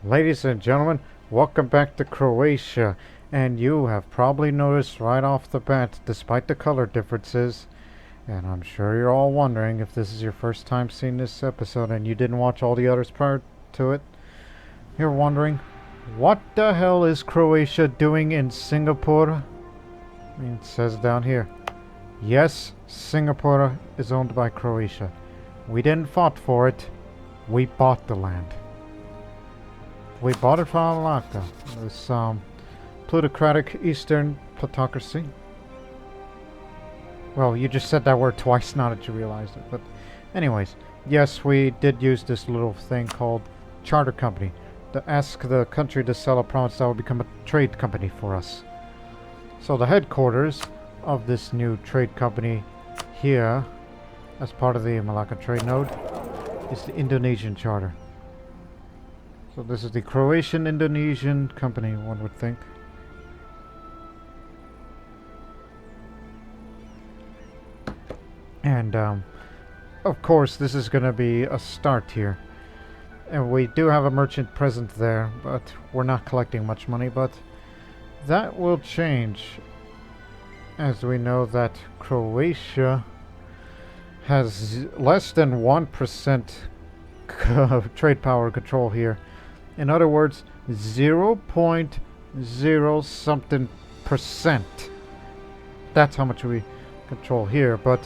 Ladies and gentlemen, welcome back to Croatia. And you have probably noticed right off the bat, despite the color differences, and I'm sure you're all wondering if this is your first time seeing this episode and you didn't watch all the others prior to it, you're wondering, what the hell is Croatia doing in Singapore? I mean, it says down here. Yes, Singapore is owned by Croatia. We didn't fight for it, we bought the land. We bought it from Malacca, this plutocratic Eastern plutocracy. Well, you just said that word twice now that you realized it. But anyways, yes, we did use this little thing called charter company to ask the country to sell a province that would become a trade company for us. So the headquarters of this new trade company here, as part of the Malacca trade node, is the Indonesian charter. So this is the Croatian Indonesian Company, one would think. And, of course, this is going to be a start here. And we do have a merchant present there, but we're not collecting much money. But that will change, as we know that Croatia has less than 1% trade power control here. In other words, 0.0 something percent. That's how much we control here, but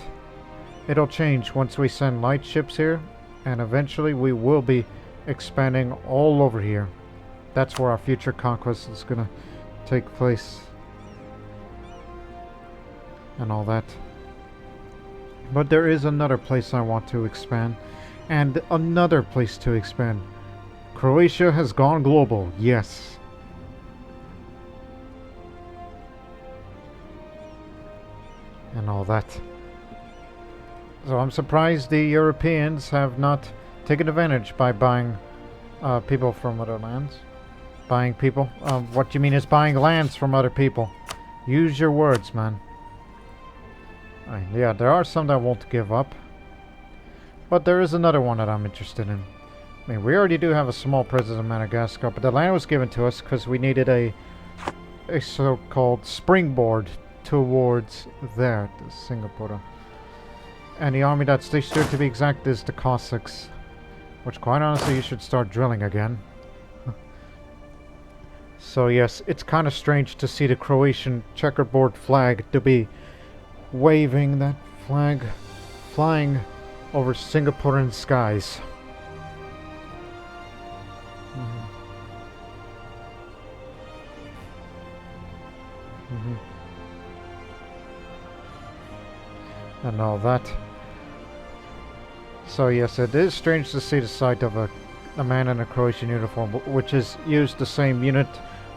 it'll change once we send light ships here, and eventually we will be expanding all over here. That's where our future conquest is gonna take place. And all that. But there is another place I want to expand, and another place to expand. Croatia has gone global, yes. And all that. So I'm surprised the Europeans have not taken advantage by buying people from other lands. Buying people? What you mean is buying lands from other people. Use your words, man. Yeah, there are some that won't give up. But there is another one that I'm interested in. I mean, we already do have a small presence in Madagascar, but the land was given to us because we needed a so-called springboard towards there, to Singapura. And the army that's stationed, to be exact, is the Cossacks. Which, quite honestly, you should start drilling again. So yes, it's kind of strange to see the Croatian checkerboard flag to be waving that flag, flying over Singaporean skies. And all that. So yes, it is strange to see the sight of a man in a Croatian uniform, which is used the same unit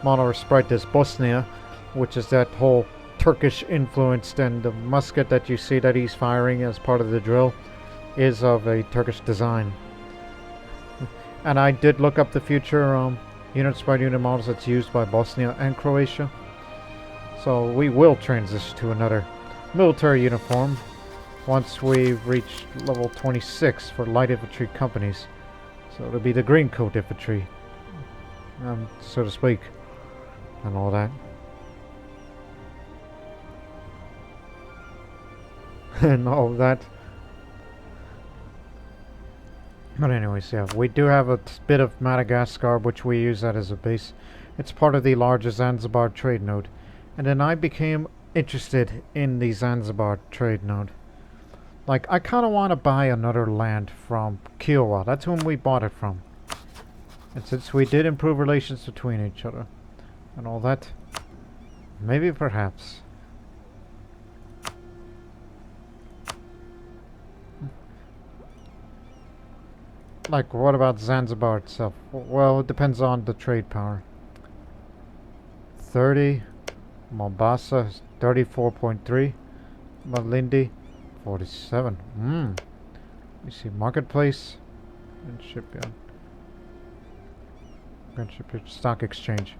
model or sprite as Bosnia, which is that whole Turkish influenced, and the musket that you see that he's firing as part of the drill is of a Turkish design. And I did look up the future unit sprite unit models that's used by Bosnia and Croatia. So we will transition to another military uniform once we reach level 26 for light infantry companies. So it'll be the green coat infantry, so to speak, and all that. And all that. But anyways, yeah, we do have a bit of Madagascar, which we use that as a base. It's part of the larger Zanzibar trade node. And then I became interested in the Zanzibar trade node. Like, I kind of want to buy another land from Kiowa. That's whom we bought it from. And since we did improve relations between each other and all that, maybe perhaps. Like, what about Zanzibar itself? Well, it depends on the trade power. 30. Mombasa, 34.3. Malindi, 47. You see, marketplace and shipyard. Shipyard, stock exchange.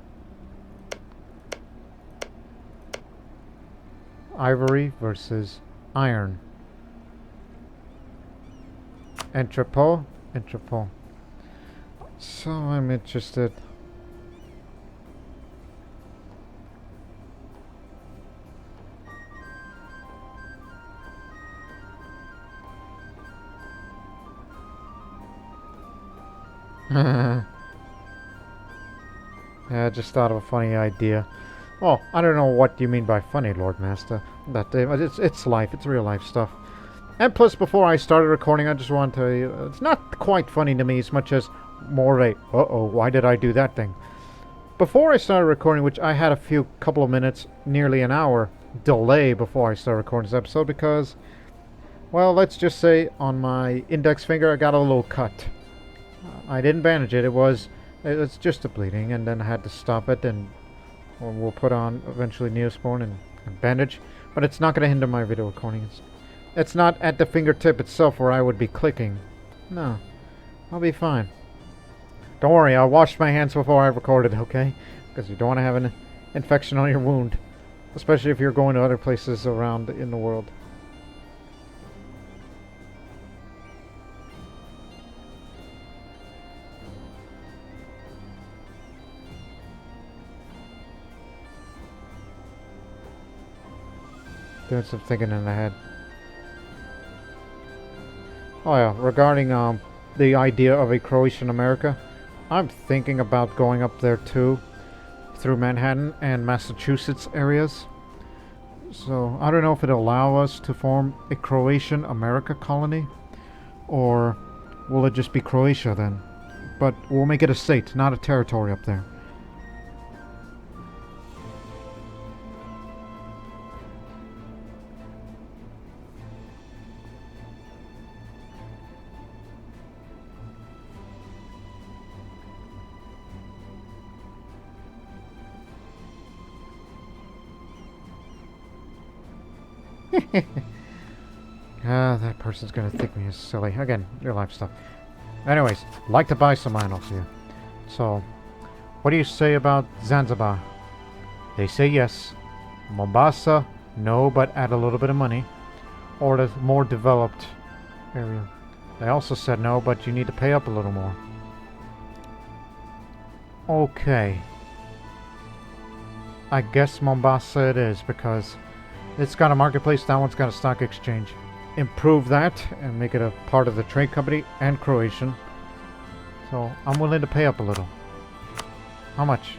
Ivory versus iron. Entrepot. So I'm interested. Yeah, I just thought of a funny idea. Oh, I don't know what you mean by funny, Lord Master. It's life. It's real life stuff. And plus, before I started recording, I just want to. It's not quite funny to me as much as more a. Why did I do that thing? Before I started recording, which I had a couple of minutes, nearly an hour delay before I started recording this episode because, well, let's just say on my index finger I got a little cut. I didn't bandage it. It's just a bleeding, and then I had to stop it, and we'll put on eventually Neosporin and bandage. But it's not going to hinder my video recording. It's not at the fingertip itself where I would be clicking. No, I'll be fine. Don't worry, I washed my hands before I recorded, okay? Because you don't want to have an infection on your wound. Especially if you're going to other places around in the world. Doing some thinking in the head. Oh yeah, regarding the idea of a Croatian America, I'm thinking about going up there too, through Manhattan and Massachusetts areas. So I don't know if it'll allow us to form a Croatian America colony, or will it just be Croatia then? But we'll make it a state, not a territory up there. That person's gonna think me as silly. Again, your life stuff. Anyways, like to buy some mine off you. So, what do you say about Zanzibar? They say yes. Mombasa, no, but add a little bit of money. Or the more developed area. They also said no, but you need to pay up a little more. Okay. I guess Mombasa it is, because it's got a marketplace, that one's got a stock exchange. Improve that and make it a part of the trade company and Croatian. So I'm willing to pay up a little. How much?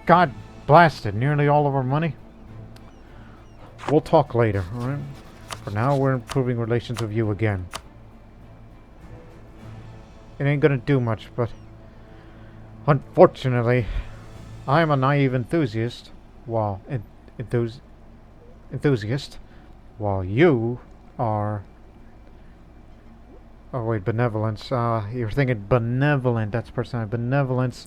God blasted, nearly all of our money? We'll talk later, alright? For now, we're improving relations with you again. It ain't gonna do much, but unfortunately, I'm a naive enthusiast. Well, enthusiast, while you are... Oh wait, benevolence. You're thinking benevolent. That's personality. Benevolence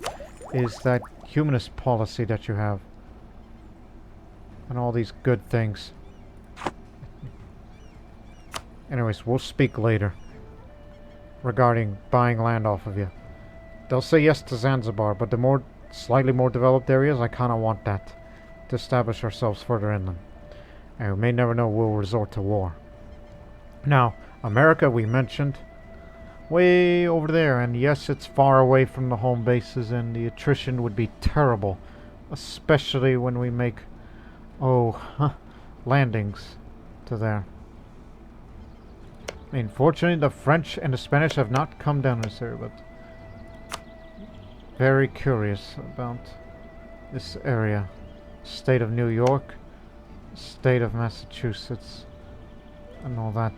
is that humanist policy that you have. And all these good things. Anyways, we'll speak later. Regarding buying land off of you. They'll say yes to Zanzibar, but the slightly more developed areas, I kind of want that. To establish ourselves further inland. And we may never know we'll resort to war. Now, America we mentioned. Way over there, and yes, it's far away from the home bases, and the attrition would be terrible. Especially when we make, landings to there. I mean, fortunately, the French and the Spanish have not come down this area, but very curious about this area. State of New York, state of Massachusetts, and all that.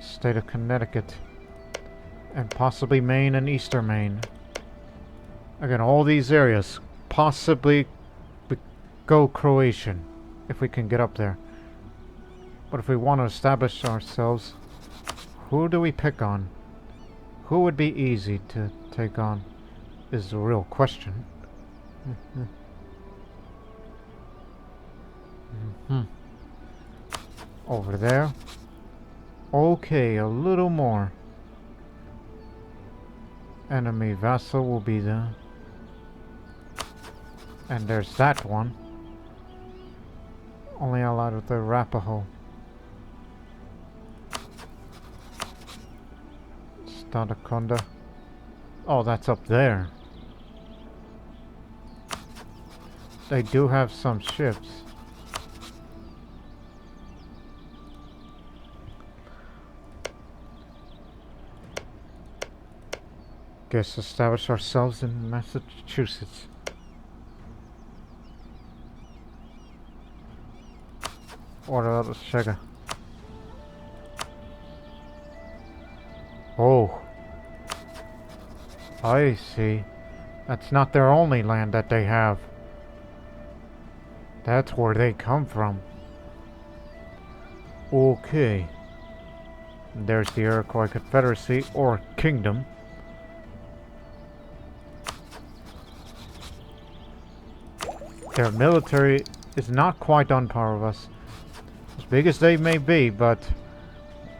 State of Connecticut, and possibly Maine and Eastern Maine. Again, all these areas, possibly go Croatian, if we can get up there. But if we want to establish ourselves, who do we pick on? Who would be easy to take on, is the real question. Over there. Okay, a little more. Enemy vassal will be there. And there's that one. Only allowed with the Arapaho. Anaconda. Oh, that's up there. They do have some ships. Guess establish ourselves in Massachusetts. What else, sugar? Oh, I see. That's not their only land that they have. That's where they come from. Okay. There's the Iroquois Confederacy, or Kingdom. Their military is not quite on par with us. As big as they may be, but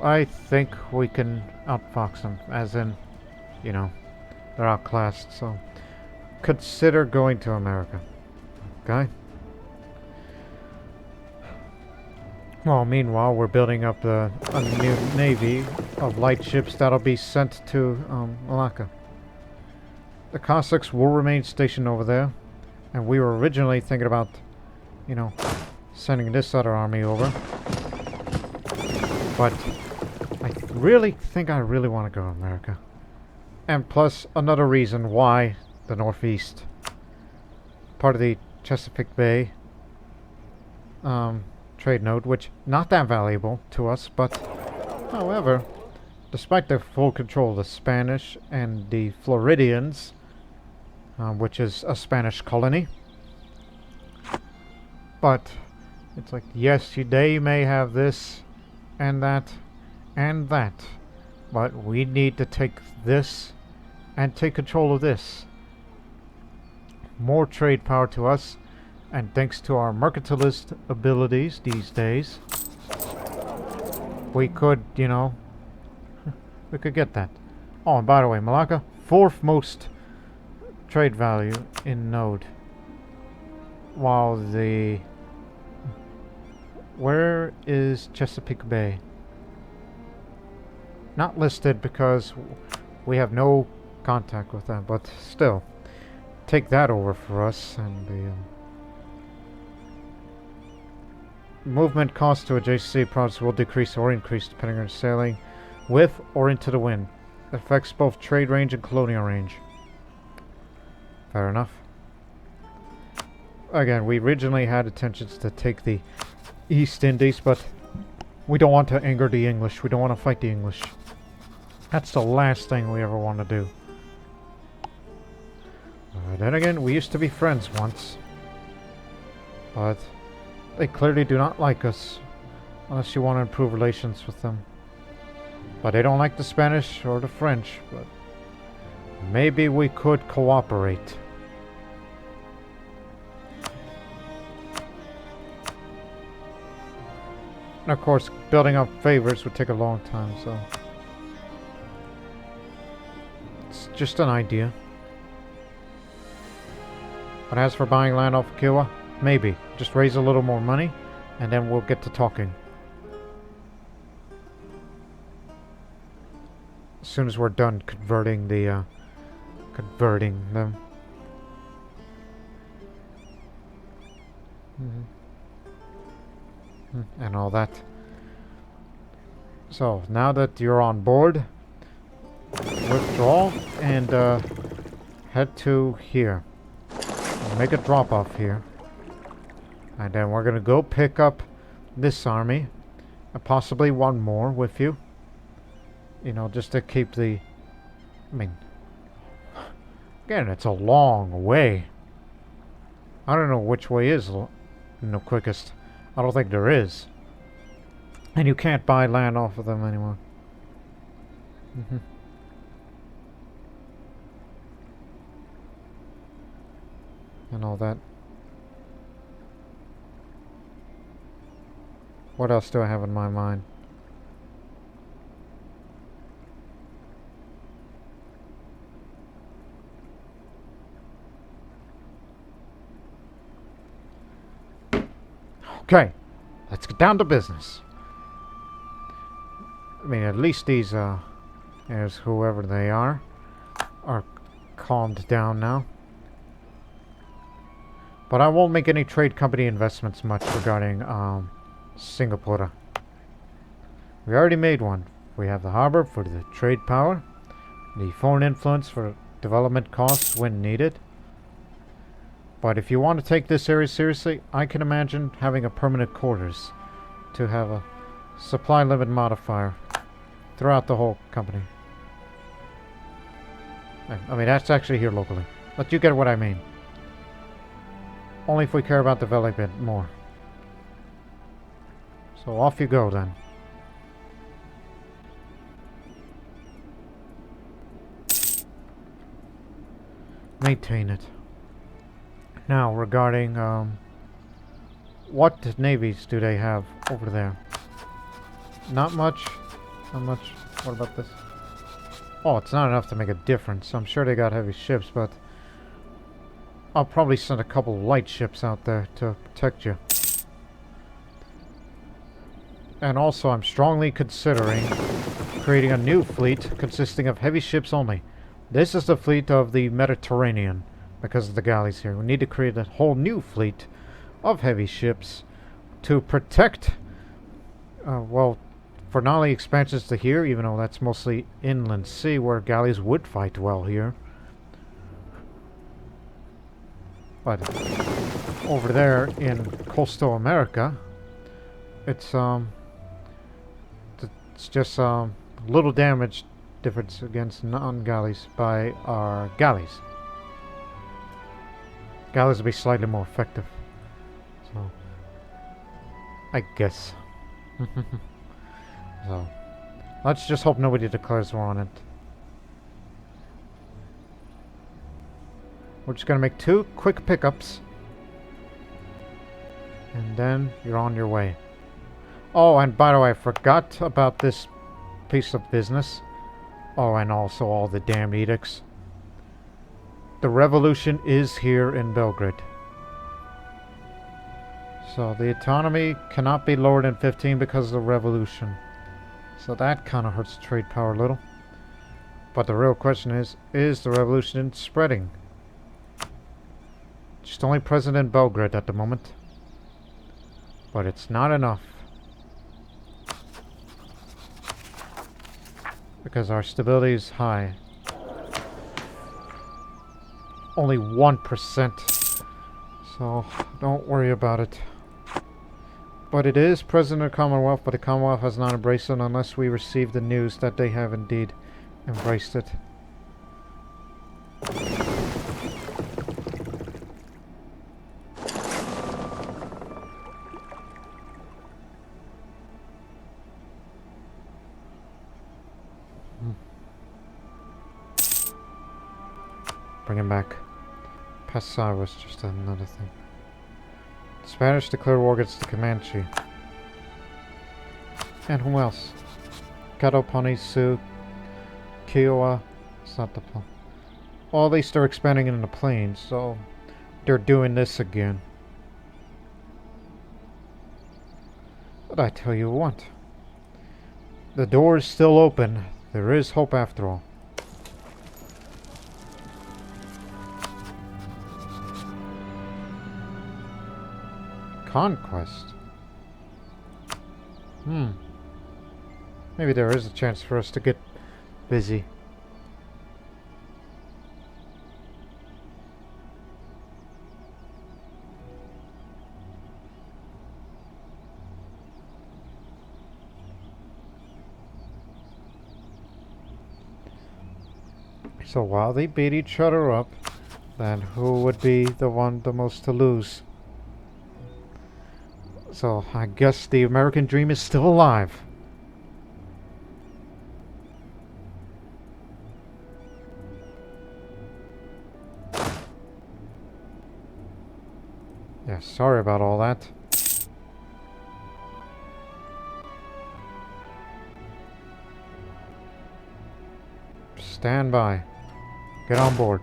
I think we can outfox them. As in, you know, they're outclassed, so consider going to America. Okay? Well, meanwhile, we're building up a new navy of light ships that'll be sent to Malacca. The Cossacks will remain stationed over there, and we were originally thinking about, you know, sending this other army over. But I really think I really want to go to America. And plus, another reason why the Northeast. Part of the Chesapeake Bay trade node, which not that valuable to us, but however, despite their full control of the Spanish and the Floridians, which is a Spanish colony, but it's like, yes, they may have this and that and that, but we need to take this and take control of this. More trade power to us, and thanks to our mercantilist abilities these days, we could, you know, we could get that. Oh, and by the way, Malacca, 4th most trade value in node. While the... Where is Chesapeake Bay? Not listed because we have no contact with them, but still. Take that over for us, and the... movement cost to adjacent sea products will decrease or increase depending on sailing with or into the wind. It affects both trade range and colonial range. Fair enough. Again, we originally had intentions to take the East Indies, but we don't want to anger the English. We don't want to fight the English. That's the last thing we ever want to do. Then again, we used to be friends once. But they clearly do not like us, unless you want to improve relations with them. But they don't like the Spanish or the French, but maybe we could cooperate. And of course, building up favors would take a long time, so... it's just an idea. But as for buying land off of Kiowa, maybe. Just raise a little more money, and then we'll get to talking. As soon as we're done converting the, converting them. And all that. So, now that you're on board, withdraw and, head to here. We'll make a drop-off here. And then we're gonna go pick up this army. And possibly one more with you. You know, just to keep the... I mean... again, it's a long way. I don't know which way is the quickest. I don't think there is. And you can't buy land off of them anymore. And all that. What else do I have in my mind? Okay, let's get down to business. I mean, at least these as whoever they are calmed down now. But I won't make any trade company investments much regarding Singapura. We already made one. We have the harbor for the trade power, the foreign influence for development costs when needed. But if you want to take this area seriously, I can imagine having a permanent quarters to have a supply limit modifier throughout the whole company. I mean, that's actually here locally. But you get what I mean. Only if we care about development more. So off you go then. Maintain it. Now, regarding, what navies do they have over there? Not much. Not much. What about this? Oh, it's not enough to make a difference. I'm sure they got heavy ships, but I'll probably send a couple light ships out there to protect you. And also, I'm strongly considering creating a new fleet consisting of heavy ships only. This is the fleet of the Mediterranean because of the galleys here. We need to create a whole new fleet of heavy ships to protect, well, for not only expansions to here, even though that's mostly inland sea where galleys would fight well here. But over there in coastal America, it's just little damage difference against non-galleys by our galleys. Galleys will be slightly more effective. So, I guess. So, let's just hope nobody declares war on it. We're just gonna make 2 quick pickups. And then you're on your way. Oh, and by the way, I forgot about this piece of business. Oh, and also all the damn edicts. The revolution is here in Belgrade. So the autonomy cannot be lowered in 15 because of the revolution. So that kind of hurts trade power a little. But the real question is the revolution spreading? Just only present in Belgrade at the moment. But it's not enough. Because our stability is high. Only 1%. So don't worry about it. But it is present in the Commonwealth, but the Commonwealth has not embraced it unless we receive the news that they have indeed embraced it. Bring him back. Passar was just another thing. Spanish declare war against the Comanche. And who else? Katopani, Sioux, Kiowa. It's not the plan. Well, they start expanding in the plains, so they're doing this again. But I tell you what. The door is still open. There is hope after all. Conquest. Maybe there is a chance for us to get busy. So while they beat each other up, then who would be the most to lose? So I guess the American dream is still alive. Yeah, sorry about all that. Stand by. Get on board.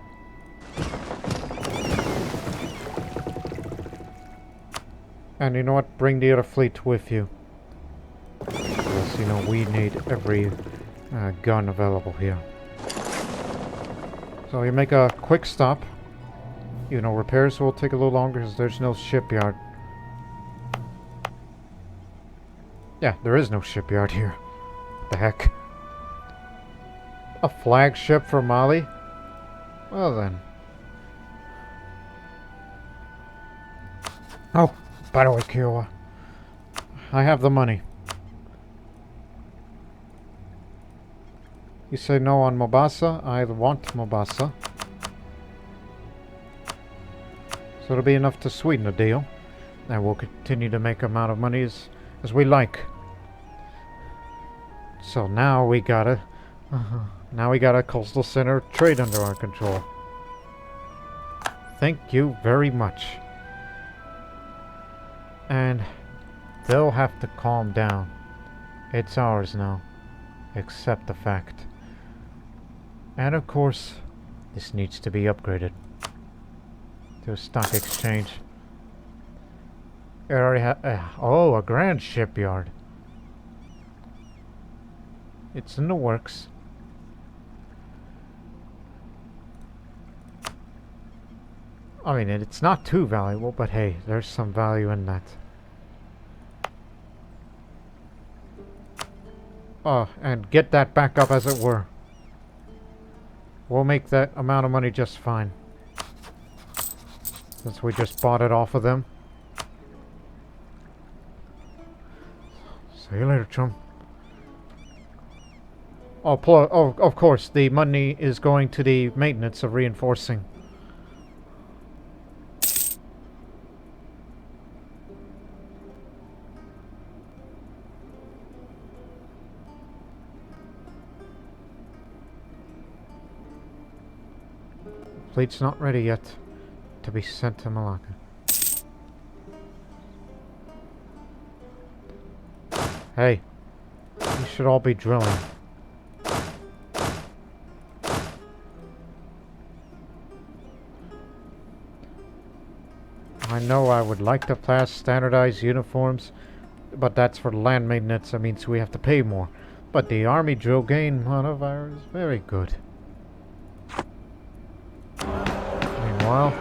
And you know what? Bring the other fleet with you. Because, you know, we need every gun available here. So you make a quick stop. You know, repairs will take a little longer because there's no shipyard. Yeah, there is no shipyard here. What the heck? A flagship for Mali? Well then. Oh, by the way, Kiowa, I have the money. You say no on Mombasa? I want Mombasa. So it'll be enough to sweeten the deal. And we'll continue to make amount of money as we like. So now we got a coastal center trade under our control. Thank you very much. And they'll have to calm down. It's ours now. Accept the fact. And of course, this needs to be upgraded to a stock exchange. It already oh, a grand shipyard. It's in the works. I mean, it's not too valuable, but hey, there's some value in that. Oh, and get that back up as it were. We'll make that amount of money just fine. Since we just bought it off of them. See you later, chum. Oh, of course, the money is going to the maintenance of reinforcing. Fleet's not ready yet to be sent to Malacca. Hey, you should all be drilling. I know I would like to pass standardized uniforms, but that's for land maintenance. That means we have to pay more. But the Army drill gain modifier is very good. Meanwhile,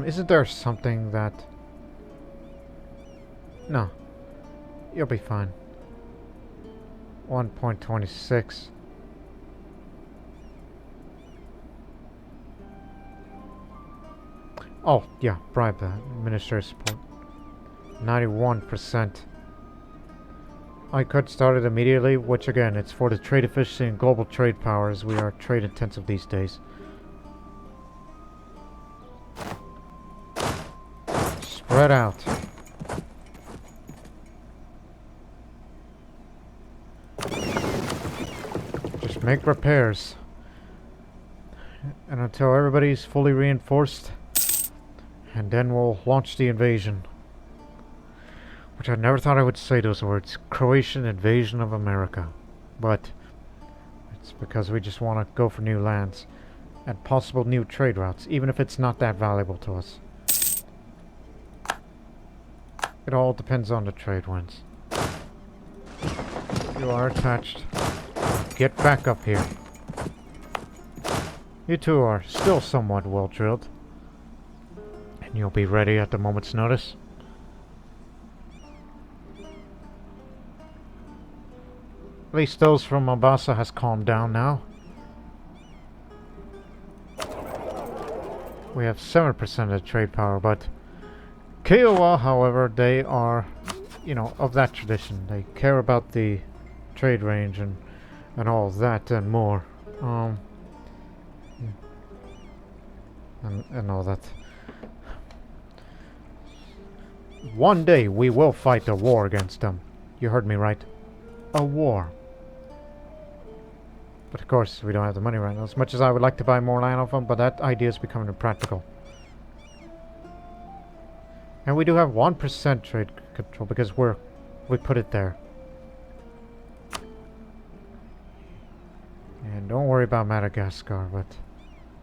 isn't there something that... No. You'll be fine. 1.26. Oh, yeah, bribe that. Administrative support. 91%. I could start it immediately, which again, it's for the trade efficiency and global trade power, as we are trade intensive these days. Spread out. Just make repairs. And until everybody's fully reinforced, and then we'll launch the invasion. Which I never thought I would say those words. Croatian invasion of America. But it's because we just want to go for new lands and possible new trade routes, even if it's not that valuable to us. It all depends on the trade winds. You are attached. Get back up here. You two are still somewhat well drilled. And you'll be ready at the moment's notice. At least those from Mombasa has calmed down now. We have 7% of trade power, but Kiowa, however, they are, you know, of that tradition. They care about the trade range and all that and more. And all that. One day we will fight a war against them. You heard me right. A war. But of course, we don't have the money right now. As much as I would like to buy more land off them, but that idea is becoming impractical. And we do have 1% trade control because we put it there. And And don't worry about Madagascar, but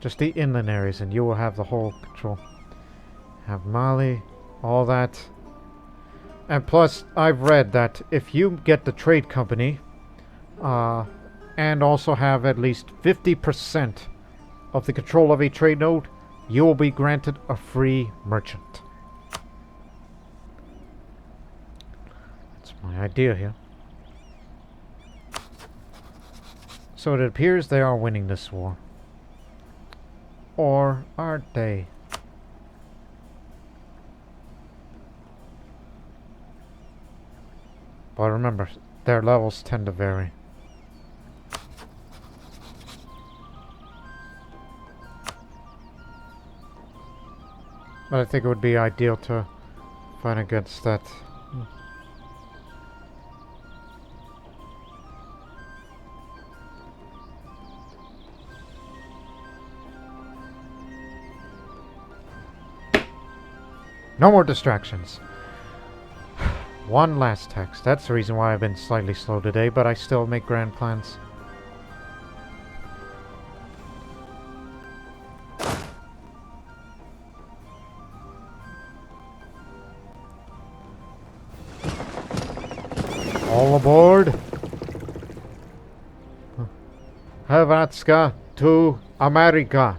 just the inland areas and you will have the whole control. Have Mali, all that. And plus, I've read that if you get the trade company, and also have at least 50% of the control of a trade node, you will be granted a free merchant. That's my idea here. So it appears they are winning this war. Or are they? But remember, their levels tend to vary. But I think it would be ideal to fight against that. No more distractions. One last text. That's the reason why I've been slightly slow today, but I still make grand plans. All aboard! Hrvatska to America.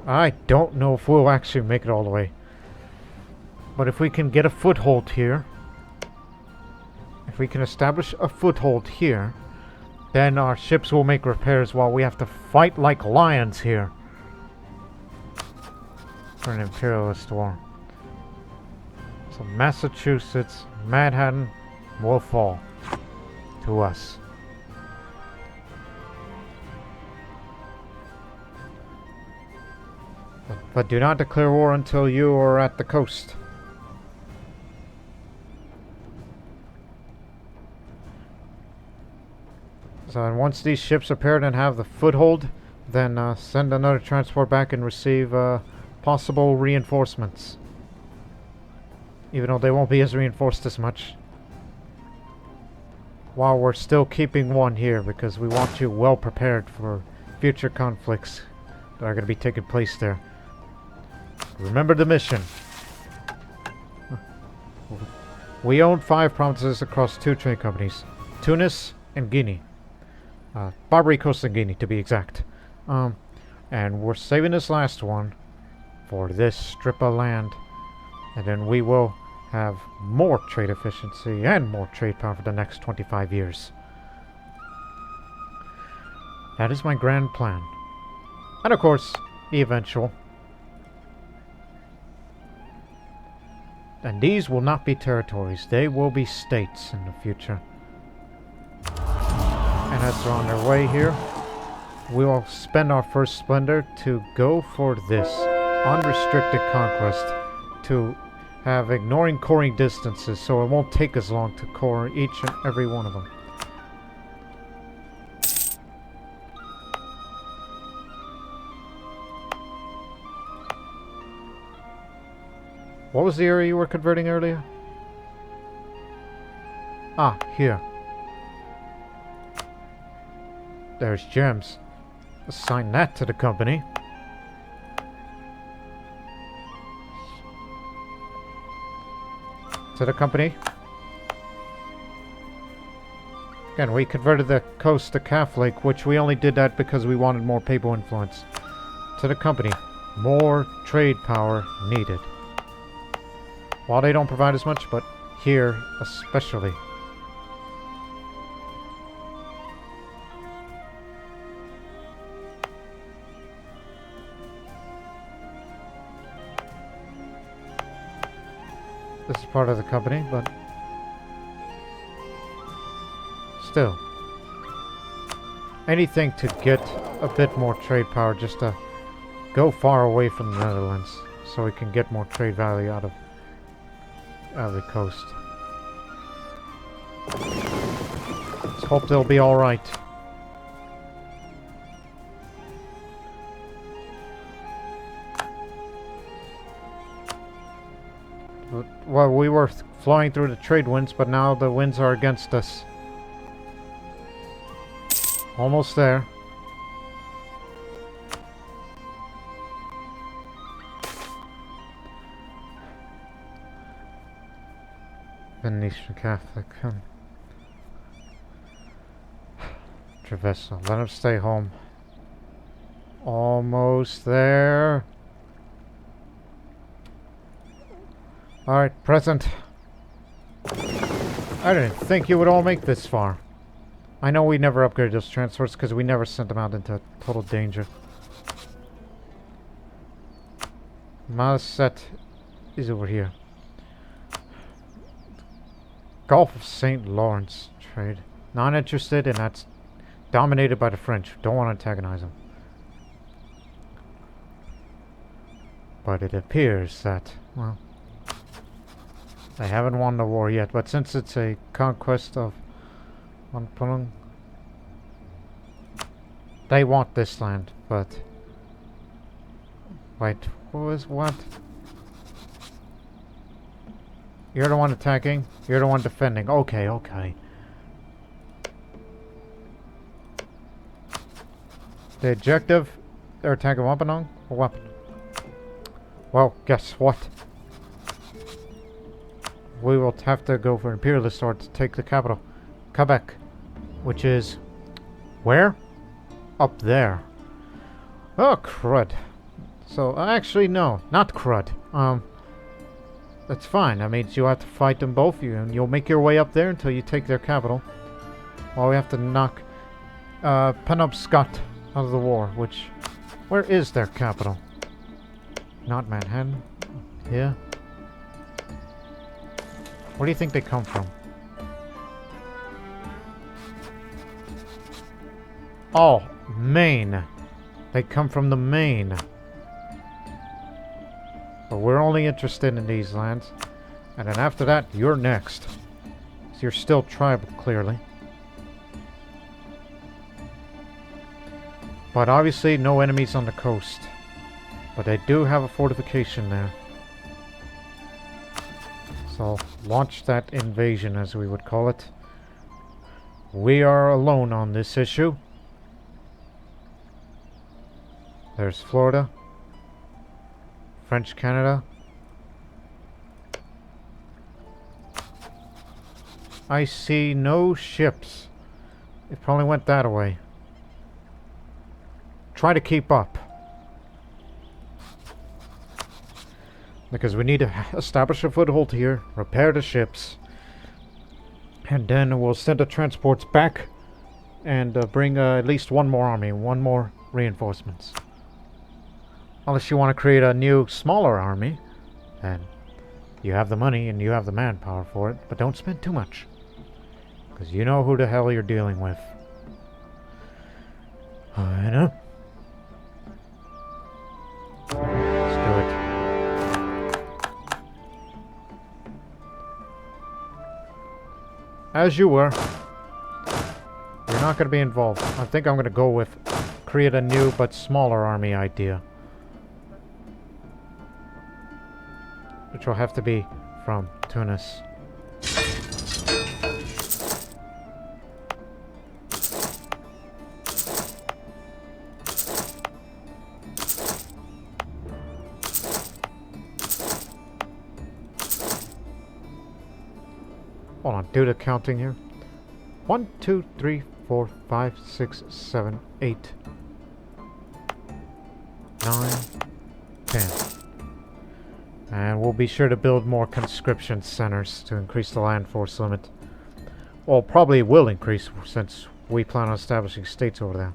I don't know if we'll actually make it all the way. But if we can get a foothold here, if we can establish a foothold here, then our ships will make repairs while we have to fight like lions here for an imperialist war. So Massachusetts, Manhattan will fall to us. But do not declare war until you are at the coast. So once these ships are paired and have the foothold, then send another transport back and receive possible reinforcements. Even though they won't be as reinforced as much. While we're still keeping one here because we want you well prepared for future conflicts that are going to be taking place there. Remember the mission. We own 5 provinces across 2 trade companies. Tunis and Guinea. Barbary Coast and Guinea to be exact. And we're saving this last one for this strip of land. And then we will have more trade efficiency and more trade power for the next 25 years. That is my grand plan. And of course, the eventual. And these will not be territories, they will be states in the future. And as they're on their way here, we will spend our first splendor to go for this unrestricted conquest, to have ignoring coring distances, so it won't take as long to core each and every one of them. What was the area you were converting earlier? Ah, here. There's gems. Assign that to the company. To the company. Again, we converted the coast to Catholic, which we only did that because we wanted more papal influence. To the company. More trade power needed. While they don't provide as much, but here especially. This is part of the company, but still. Anything to get a bit more trade power, just to go far away from the Netherlands so we can get more trade value out of the coast. Let's hope they'll be alright. Well, we were flying through the trade winds, but now the winds are against us. Almost there. Venetian Catholic. Travesso. Let him stay home. Almost there. Alright, present. I didn't think you would all make this far. I know we never upgraded those transports because we never sent them out into total danger. Malacca is over here. Gulf of St. Lawrence trade. Not interested, and that's dominated by the French. Don't want to antagonize them. But it appears that, well, they haven't won the war yet. But since it's a conquest of they want this land, but wait, who is what? You're the one attacking, you're the one defending. Okay, okay. The objective, they're attacking Wampanoag or what? Well, guess what? We will have to go for Imperialist Sword to take the capital, Quebec, which is where? Up there. Oh, crud. So, actually, no, not crud. That's fine. That means you have to fight them both, and you'll make your way up there until you take their capital. Well, we have to knock Penobscot out of the war, which... Where is their capital? Not Manhattan. Here. Where do you think they come from? Oh, Maine. They come from the Maine. But we're only interested in these lands. And then after that, you're next. So you're still tribal, clearly. But obviously, no enemies on the coast. But they do have a fortification there. So, launch that invasion, as we would call it. We are alone on this issue. There's Florida. French Canada. I see no ships. It probably went that way. Try to keep up. Because we need to establish a foothold here, repair the ships, and then we'll send the transports back and bring at least one more army, one more reinforcements. Unless you want to create a new, smaller army, and you have the money and you have the manpower for it, but don't spend too much. Because you know who the hell you're dealing with. I know. Let's do it. As you were. You're not going to be involved. I think I'm going to go with create a new but smaller army idea. Which will have to be from Tunis. Hold on, do the counting here. 1, 2, 3, 4, 5, 6, 7, 8, 9, 10. And we'll be sure to build more conscription centers to increase the land force limit. Well, probably will increase since we plan on establishing states over there.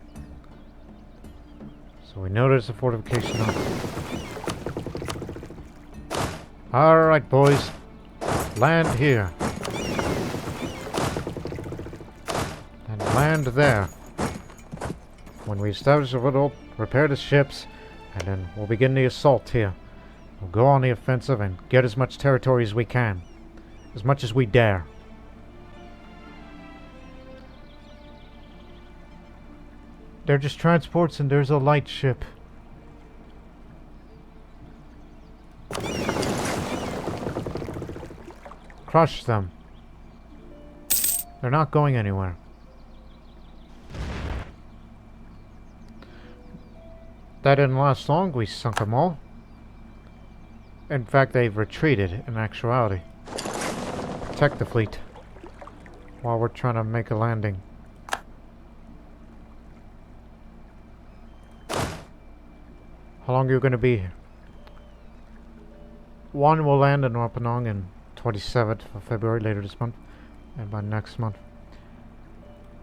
So we know there's a fortification up. Alright, boys. Land here. And land there. When we establish a foothold, repair the ships, and then we'll begin the assault here. We'll go on the offensive and get as much territory as we can. As much as we dare. They're just transports and there's a light ship. Crush them. They're not going anywhere. That didn't last long. We sunk them all. In fact, they've retreated in actuality. Protect the fleet while we're trying to make a landing. How long are you going to be here? One will land in Wapanong in 27th of February, later this month, and by next month.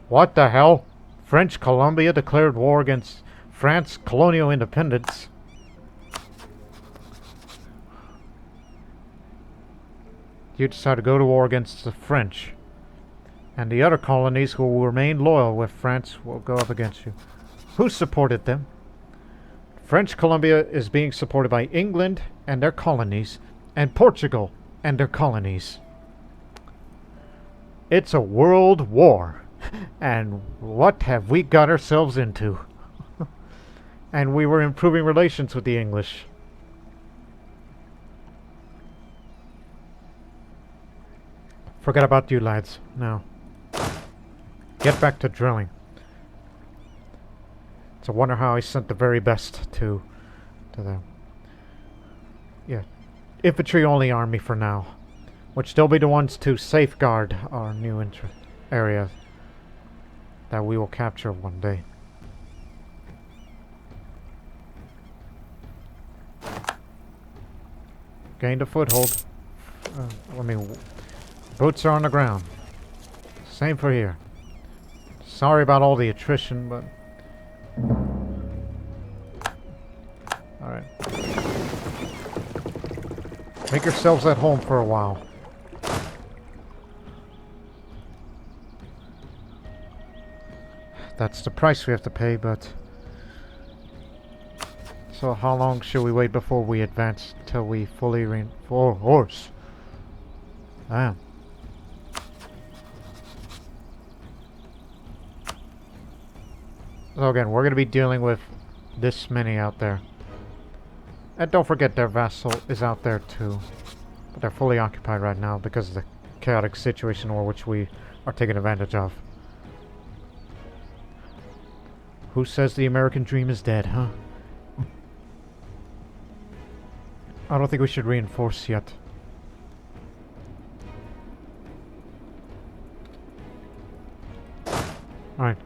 What the hell? French Colombia declared war against France colonial independence. You decide to go to war against the French. And the other colonies who will remain loyal with France will go up against you. Who supported them? French Colombia is being supported by England and their colonies, and Portugal and their colonies. It's a world war. And what have we got ourselves into? And we were improving relations with the English. Forget about you lads. Now, get back to drilling. It's a wonder how I sent the very best to them. Yeah. Infantry only army for now. Which they'll be the ones to safeguard our new area that we will capture one day. Gained a foothold. Boots are on the ground. Same for here. Sorry about all the attrition, but... Alright. Make yourselves at home for a while. That's the price we have to pay, but... So how long should we wait before we advance till we fully reinforce? Damn. So again, we're going to be dealing with this many out there. And don't forget their vassal is out there too. But they're fully occupied right now because of the chaotic situation or which we are taking advantage of. Who says the American dream is dead, huh? I don't think we should reinforce yet. Alright.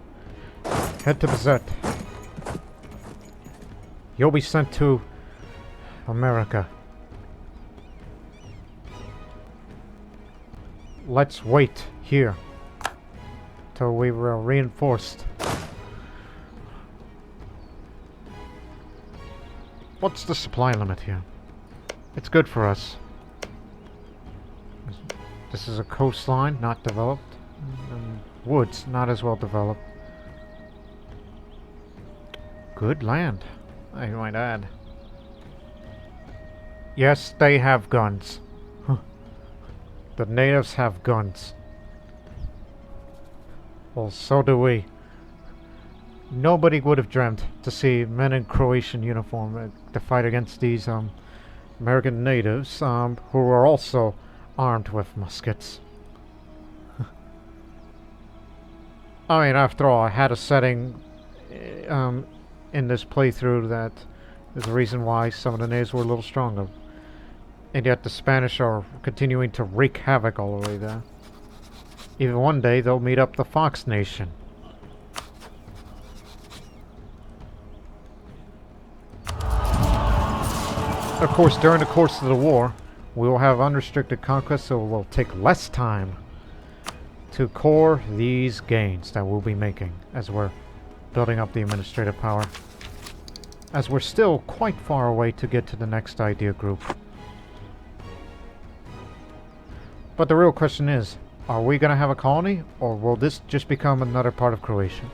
Head to Bizet. You'll be sent to America. Let's wait here till we were reinforced. What's the supply limit here? It's good for us. This is a coastline, not developed. And woods, not as well developed. Good land, I might add. Yes, they have guns. The natives have guns. Well, so do we. Nobody would have dreamt to see men in Croatian uniform to fight against these American natives who were also armed with muskets. I mean, after all, I had a setting in this playthrough that is the reason why some of the natives were a little stronger. And yet the Spanish are continuing to wreak havoc all the way there. Even one day they'll meet up the Fox Nation. Of course, during the course of the war, we will have unrestricted conquest, so it will take less time to core these gains that we'll be making as we're building up the administrative power. As we're still quite far away to get to the next idea group. But the real question is, are we going to have a colony, or will this just become another part of Croatia?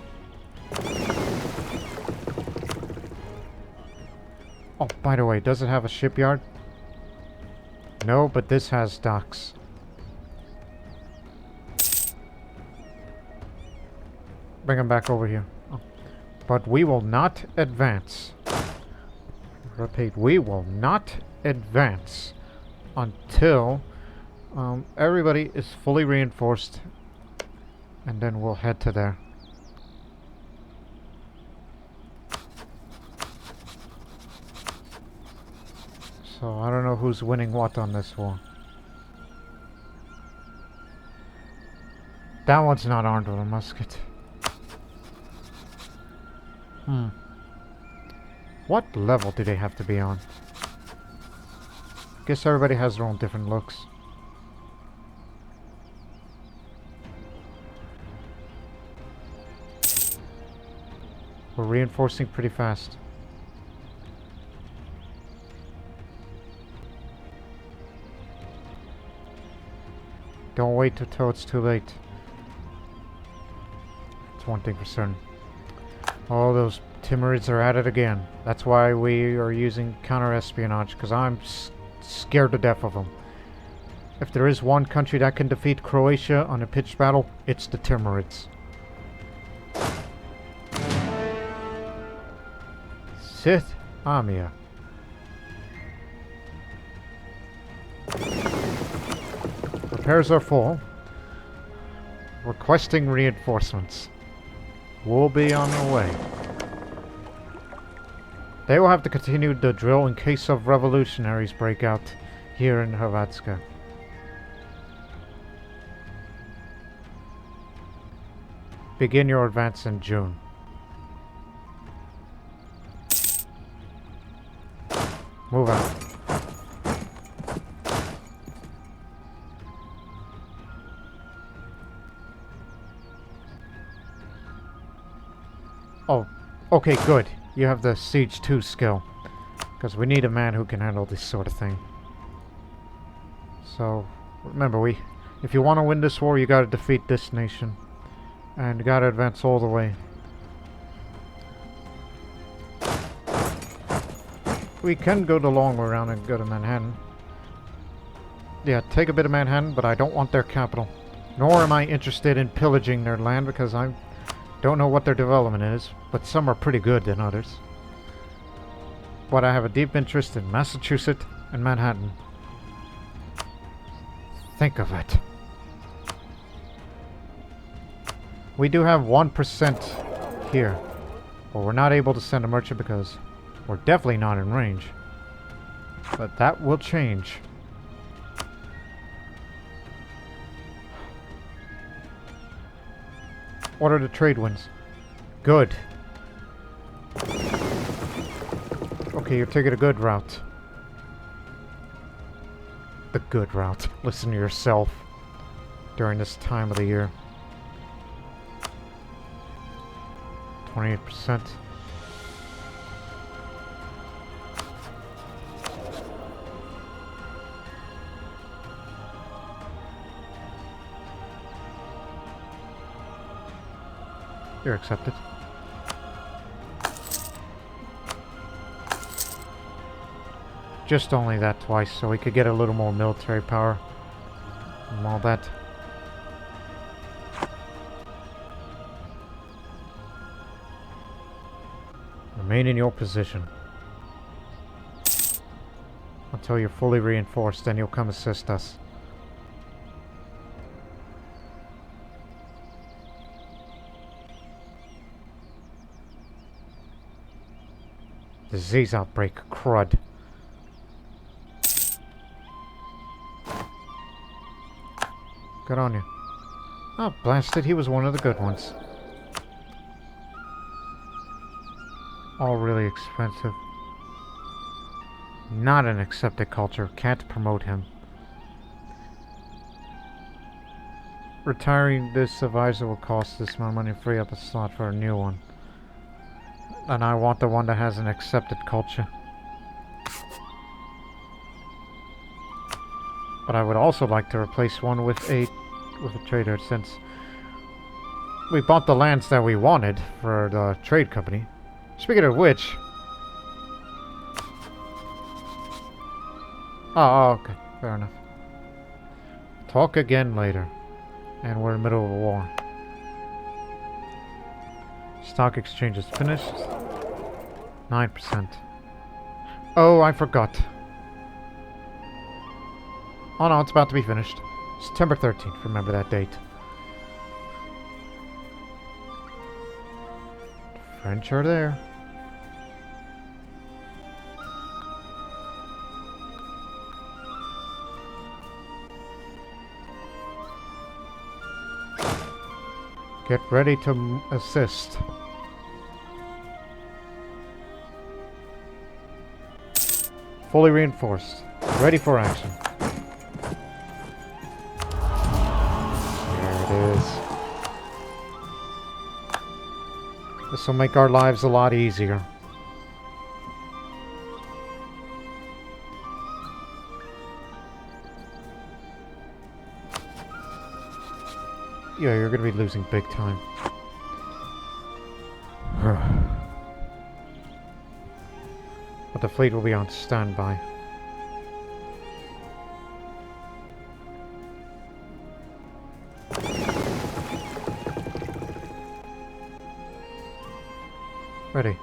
Oh, by the way, does it have a shipyard? No, but this has docks. Bring them back over here. Oh. But we will not advance. Repeat, we will not advance until everybody is fully reinforced, and then we'll head to there. So I don't know who's winning what on this war. That one's not armed with a musket. What level do they have to be on? Guess everybody has their own different looks. We're reinforcing pretty fast. Don't wait until it's too late. That's one thing for certain. Oh, those Timurids are at it again. That's why we are using counter-espionage, because I'm scared to death of them. If there is one country that can defeat Croatia on a pitched battle, it's the Timurids. Sith Amia. Repairs are full. Requesting reinforcements. We'll be on the way. They will have to continue the drill in case of revolutionaries break out here in Hrvatska. Begin your advance in June. Move out. Oh, okay, good. You have the Siege 2 skill. Because we need a man who can handle this sort of thing. So, remember, if you want to win this war, you gotta defeat this nation. And you gotta advance all the way. We can go the long way around and go to Manhattan. Yeah, take a bit of Manhattan, but I don't want their capital. Nor am I interested in pillaging their land, because I don't know what their development is, but some are pretty good than others. But I have a deep interest in Massachusetts and Manhattan. Think of it. We do have 1% here. But we're not able to send a merchant because we're definitely not in range. But that will change. What are the trade winds? Good. Okay, you're taking a good route. The good route. Listen to yourself during this time of the year. 28%. You're accepted. Just only that twice, so we could get a little more military power and all that. Remain in your position until you're fully reinforced, then you'll come assist us. Disease outbreak, crud. Good on you. Oh, blasted, he was one of the good ones. All really expensive. Not an accepted culture. Can't promote him. Retiring this advisor will cost this amount of money and free up a slot for a new one. And I want the one that has an accepted culture. But I would also like to replace one with a trader, since we bought the lands that we wanted for the trade company. Speaking of which... Oh, okay. Fair enough. Talk again later. And we're in the middle of a war. Stock exchange is finished. 9%. Oh, I forgot. Oh no, it's about to be finished. September 13th, remember that date. French are there. Get ready to assist. Fully reinforced. Ready for action. There it is. This will make our lives a lot easier. Yeah, you're gonna be losing big time. But the fleet will be on standby. Ready.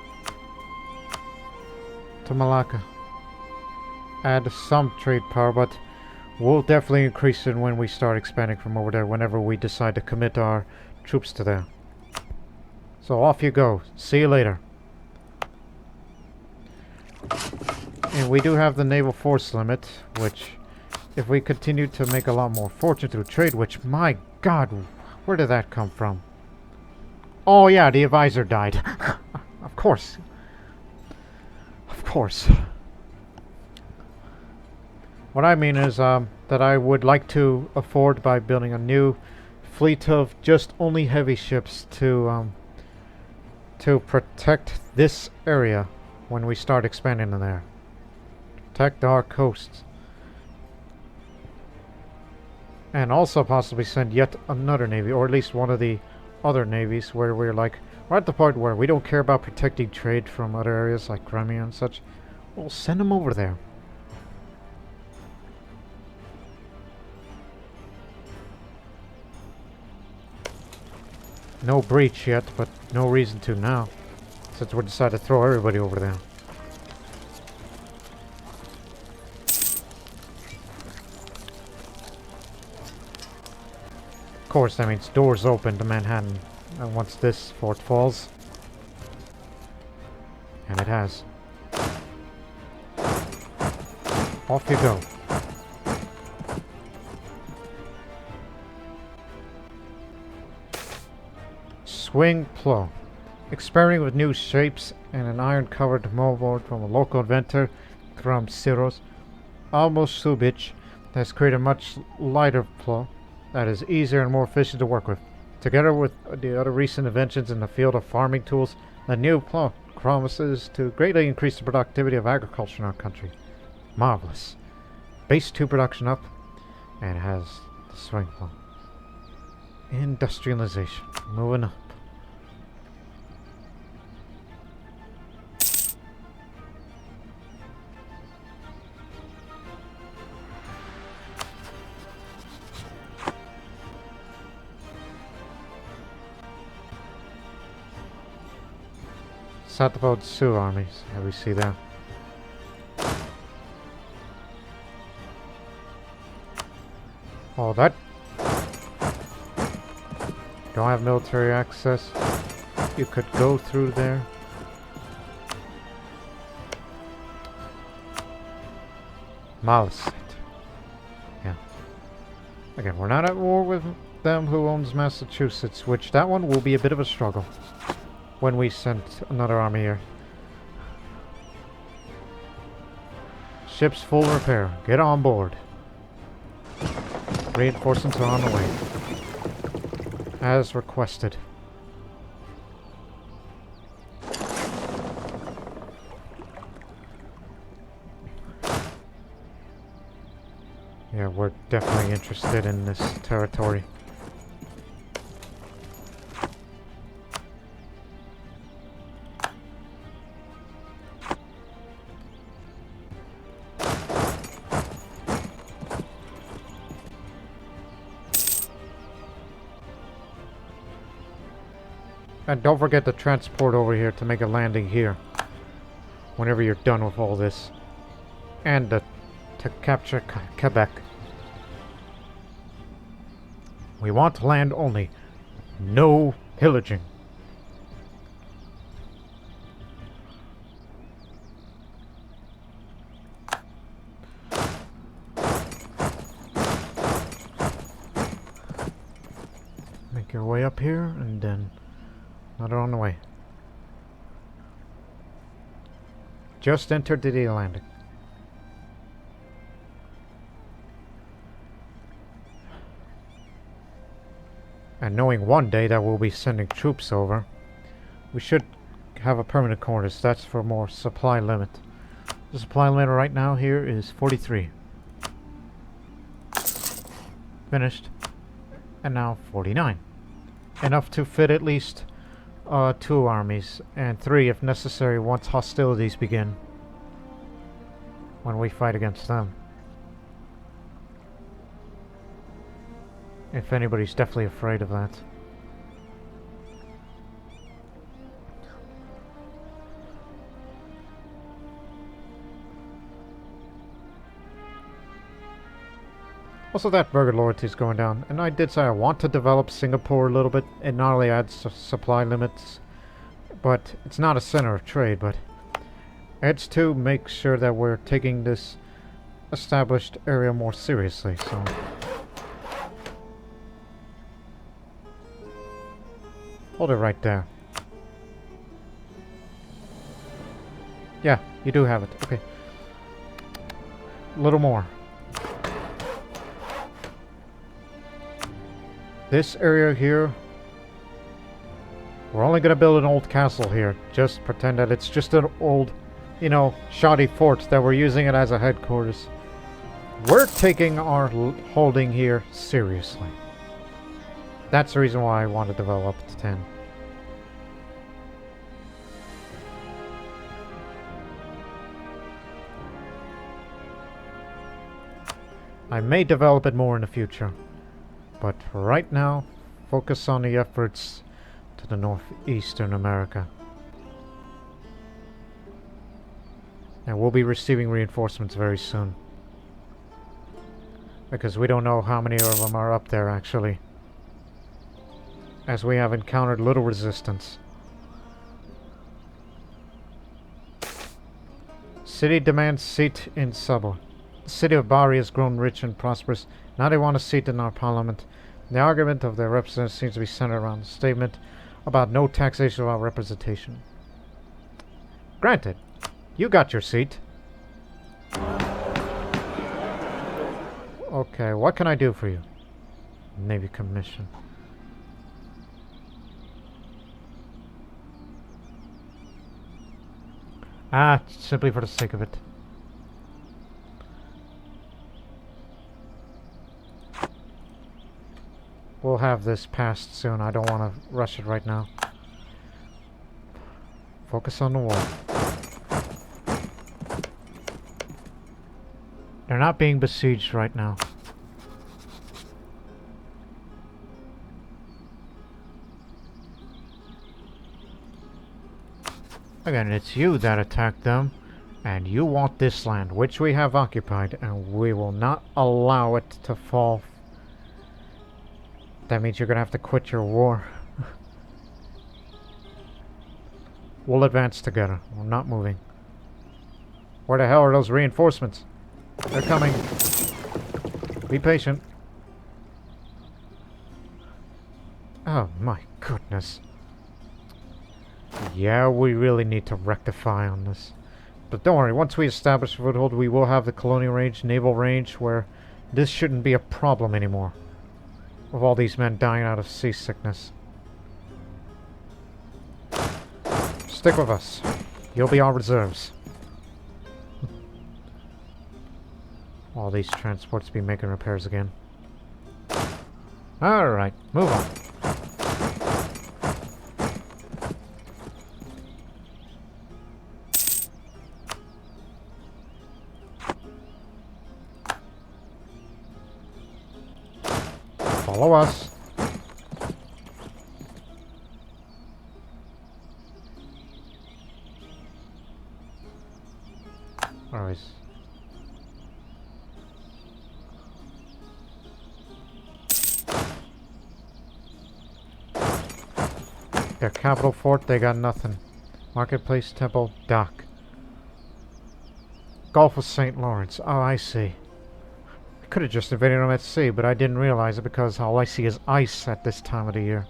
To Malacca. Add some trade power, but we'll definitely increase it when we start expanding from over there, whenever we decide to commit our troops to there. So off you go. See you later. And we do have the naval force limit, which, if we continue to make a lot more fortune through trade, which, my god, where did that come from? Oh yeah, the advisor died. Of course. Of course. What I mean is that I would like to afford by building a new fleet of just only heavy ships to protect this area when we start expanding in there. Protect our coasts. And also possibly send yet another navy, or at least one of the other navies, where we're like, we're at the point where we don't care about protecting trade from other areas like Crimea and such. We'll send them over there. No breach yet, but no reason to now, since we decided to throw everybody over there. Of course, that means doors open to Manhattan once this fort falls. And it has. Off you go. Swing plow. Experimenting with new shapes and an iron-covered moldboard from a local inventor from Siros, Almost Subic, has created a much lighter plow that is easier and more efficient to work with. Together with the other recent inventions in the field of farming tools, the new plow promises to greatly increase the productivity of agriculture in our country. Marvelous. Base 2 production up, and it has the swing plow. Industrialization. Moving up. Southbound Sioux armies, as we see there. Oh, that... Don't have military access. You could go through there. Malacca. Yeah. Again, we're not at war with them who owns Massachusetts, which that one will be a bit of a struggle when we send another army here. Ship's full repair. Get on board. Reinforcements are on the way. As requested. Yeah, we're definitely interested in this territory. And don't forget to transport over here to make a landing here. Whenever you're done with all this. And to capture Quebec. We want land only. No pillaging. Make your way up here, and then another on the way. Just entered the Atlantic. And knowing one day that we'll be sending troops over, we should have a permanent quarters. That's for more supply limit. The supply limit right now here is 43. Finished. And now 49. Enough to fit at least 2 armies, and 3 if necessary once hostilities begin. When we fight against them. If anybody's definitely afraid of that. Also, that burger loyalty is going down, and I did say I want to develop Singapore a little bit. It not only adds supply limits, but it's not a center of trade, but adds to make sure that we're taking this established area more seriously. So hold it right there. Yeah, you do have it. Okay. A little more. This area here, we're only going to build an old castle here. Just pretend that it's just an old, you know, shoddy fort that we're using it as a headquarters. We're taking our holding here seriously. That's the reason why I want to develop to 10. I may develop it more in the future. But right now, focus on the efforts to the northeastern America. And we'll be receiving reinforcements very soon. Because we don't know how many of them are up there actually. As we have encountered little resistance. City demands seat in Sabah. The city of Bari has grown rich and prosperous. Now they want a seat in our parliament. The argument of their representatives seems to be centered around a statement about no taxation without representation. Granted, you got your seat. Okay, what can I do for you? Navy Commission. Simply for the sake of it. We'll have this passed soon. I don't want to rush it right now. Focus on the war. They're not being besieged right now. Again, it's you that attacked them, and you want this land, which we have occupied, and we will not allow it to fall. That means you're gonna have to quit your war. We'll advance together. We're not moving. Where the hell are those reinforcements? They're coming. Be patient. Oh my goodness. Yeah, we really need to rectify on this. But don't worry, once we establish a foothold, we will have the colonial range, naval range, where this shouldn't be a problem anymore. With all these men dying out of seasickness. Stick with us. You'll be our reserves. All these transports be making repairs again. Alright, move on. Follow us. Alright. Their capital fort, they got nothing. Marketplace, temple, dock. Gulf of St. Lawrence. Oh, I see. could have just invaded them at sea, but I didn't realize it because all I see is ice at this time of the year.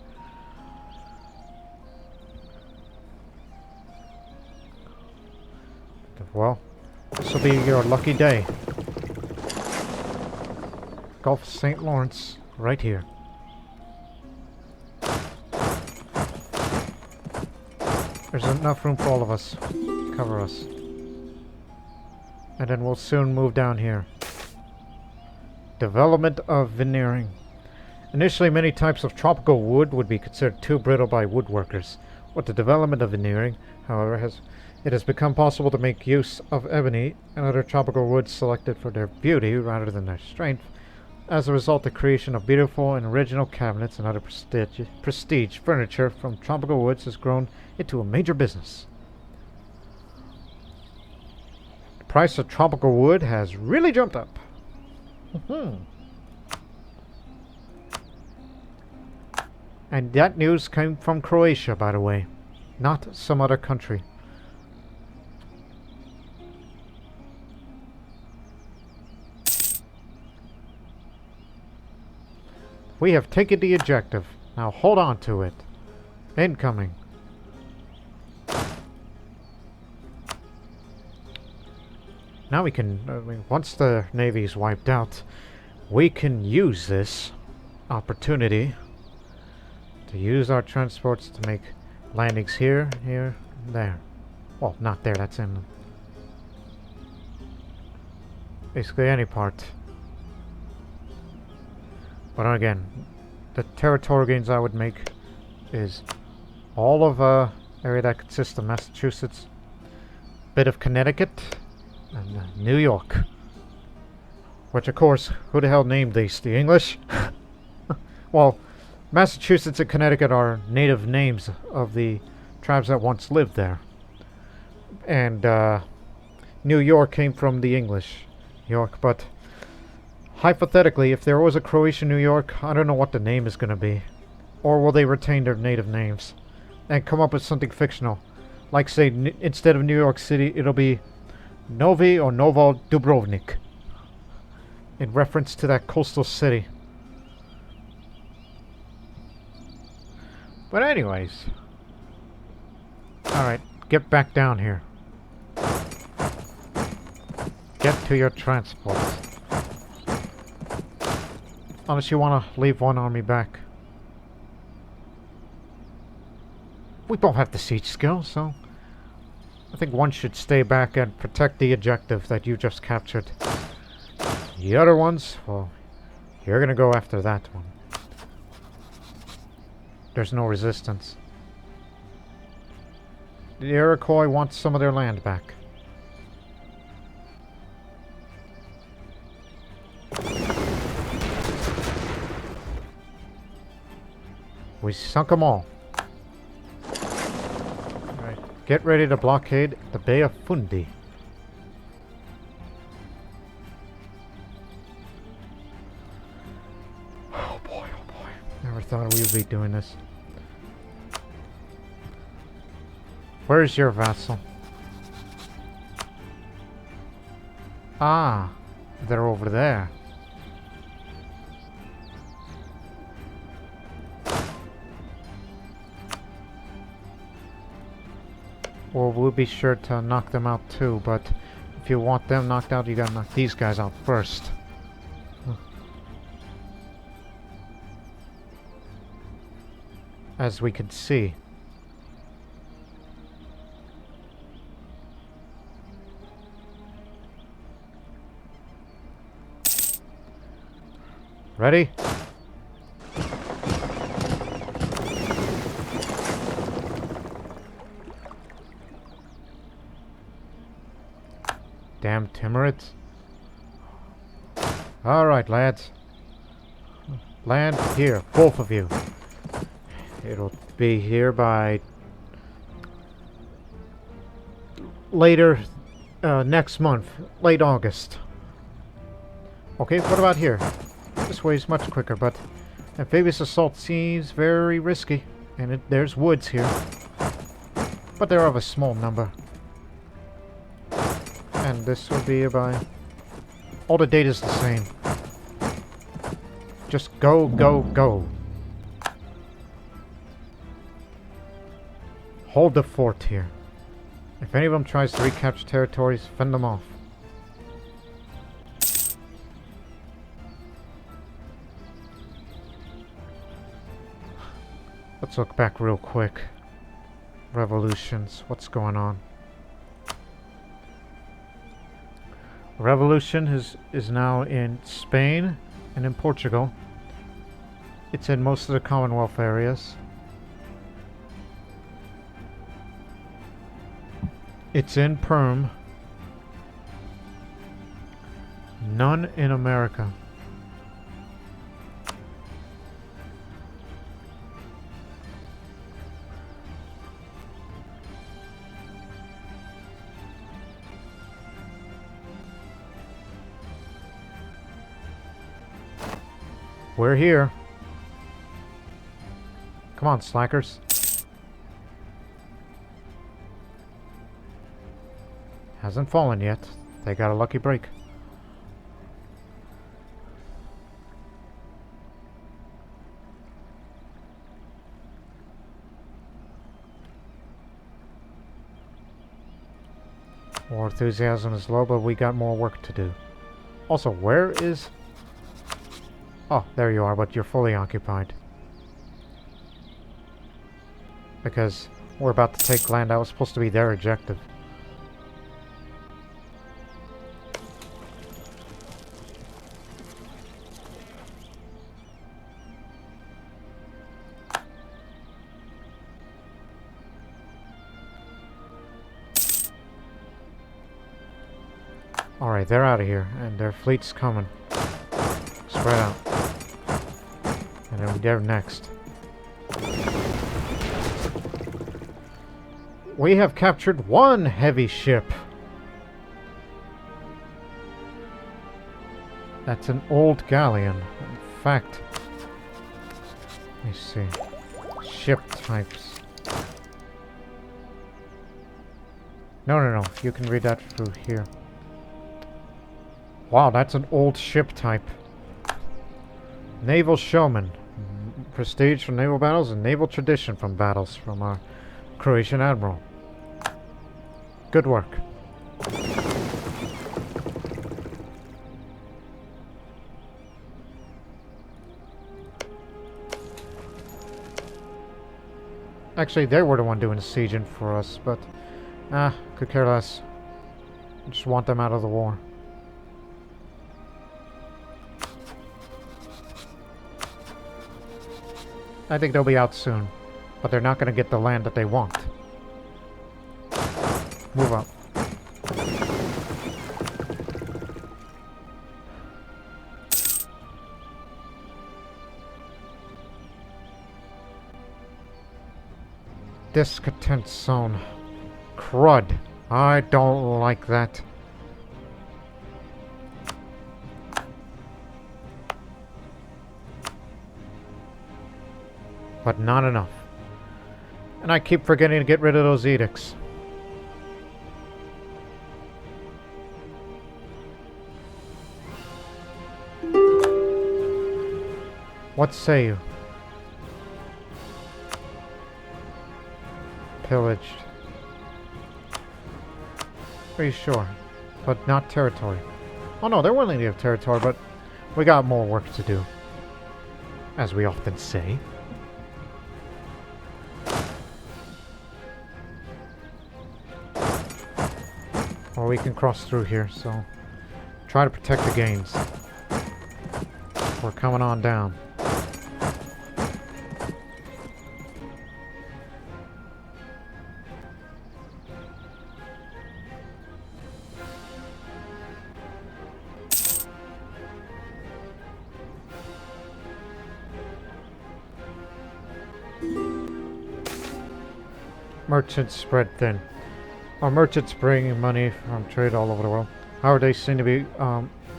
Well, this will be your lucky day. Gulf of St. Lawrence, right here. There's enough room for all of us. Cover us. And then we'll soon move down here. Development of veneering. Initially, many types of tropical wood would be considered too brittle by woodworkers. With the development of veneering, however, it has become possible to make use of ebony and other tropical woods selected for their beauty rather than their strength. As a result, the creation of beautiful and original cabinets and other prestige furniture from tropical woods has grown into a major business. The price of tropical wood has really jumped up. And that news came from Croatia, by the way, not some other country. We have taken the objective. Now hold on to it. Incoming. Now we can, once the Navy's wiped out, we can use this opportunity to use our transports to make landings here, here, there. Well, not there, that's in basically any part. But again, the territorial gains I would make is all of area that consists of Massachusetts, bit of Connecticut, and New York. Which, of course, who the hell named these? The English? Well, Massachusetts and Connecticut are native names of the tribes that once lived there. And New York came from the English. York, but hypothetically, if there was a Croatian New York, I don't know what the name is going to be. Or will they retain their native names and come up with something fictional? Like, say, instead of New York City, it'll be Novi or Novo Dubrovnik, in reference to that coastal city. But anyways, alright, get back down here. Get to your transport. Unless you want to leave one army back. We both have the siege skill, so I think one should stay back and protect the objective that you just captured. The other ones, well, you're gonna go after that one. There's no resistance. The Iroquois want some of their land back. We sunk them all. Alright, get ready to blockade the Bay of Fundy. Oh boy, never thought we would be doing this. Where's your vassal? Ah, they're over there. Well, we'll be sure to knock them out too, but if you want them knocked out, you gotta knock these guys out first. As we can see. Ready? Damn Timurids. Alright, lads. Land here, both of you. It'll be here by later next month, late August. Okay, what about here? This way is much quicker, but amphibious assault seems very risky, and there's woods here. But they're of a small number. And this will be by... all the data's the same. Just go, go, go. Hold the fort here. If any of them tries to recapture territories, fend them off. Let's look back real quick. Revolutions. What's going on? Revolution is now in Spain and in Portugal. It's in most of the Commonwealth areas. It's in Perm. None in America. We're here. Come on, slackers. Hasn't fallen yet. They got a lucky break. War enthusiasm is low, but we got more work to do. Also, where is... Oh, there you are, but you're fully occupied. Because we're about to take land that was supposed to be their objective. Alright, they're out of here, and their fleet's coming. Spread out. And then they're next. We have captured one heavy ship. That's an old galleon. In fact, let me see. Ship types. No. You can read that through here. Wow, that's an old ship type. Naval showman. Prestige from naval battles and naval tradition from battles from our Croatian admiral. Good work. Actually, they were the one doing the sieging for us, but could care less. Just want them out of the war. I think they'll be out soon, but they're not going to get the land that they want. Move up. Discontent zone. Crud. I don't like that. But not enough. And I keep forgetting to get rid of those edicts. What say you? Pillaged. Are you sure? But not territory. Oh no, they're willing to have territory, but we got more work to do. As we often say. Or we can cross through here, so try to protect the gains. We're coming on down. Merchants spread thin. Our merchants bring money from trade all over the world. However, they seem to be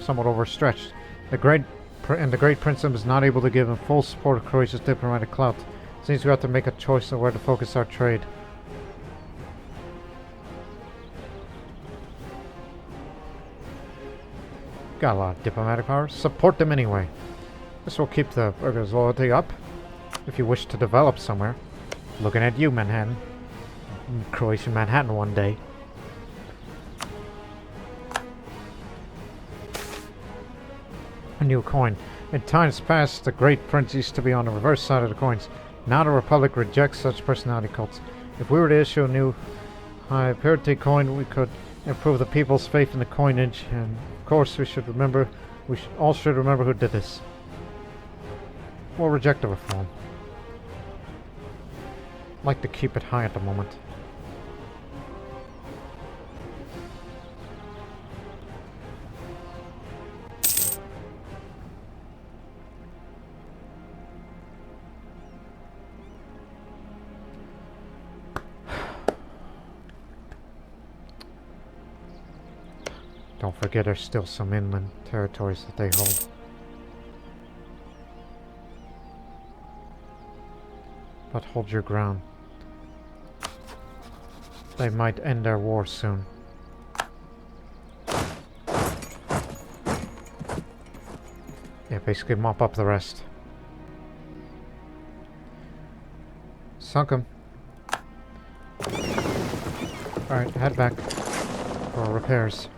somewhat overstretched. The Great Princeton is not able to give him full support of Croatia's diplomatic clout. It seems we have to make a choice on where to focus our trade. Got a lot of diplomatic power. Support them anyway. This will keep the burgers' loyalty up if you wish to develop somewhere. Looking at you, Manhattan. Croatian Manhattan one day. A new coin. In times past, the Great Prince used to be on the reverse side of the coins. Now the Republic rejects such personality cults. If we were to issue a new high purity coin, we could improve the people's faith in the coinage, and of course we all should remember who did this. We'll reject the reform. I'd like to keep it high at the moment. Don't forget there's still some inland territories that they hold. But hold your ground. They might end their war soon. Yeah, basically mop up the rest. Sunk 'em. Alright, head back for repairs.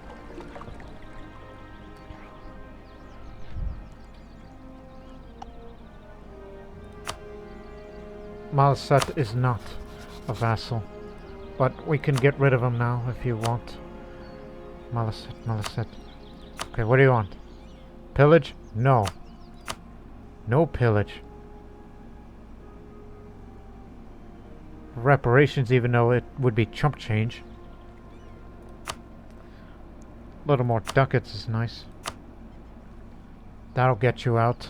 Malacca is not a vassal, but we can get rid of him now if you want. Malacca. Okay, what do you want? Pillage? No. No pillage. Reparations, even though it would be chump change. A little more ducats is nice. That'll get you out.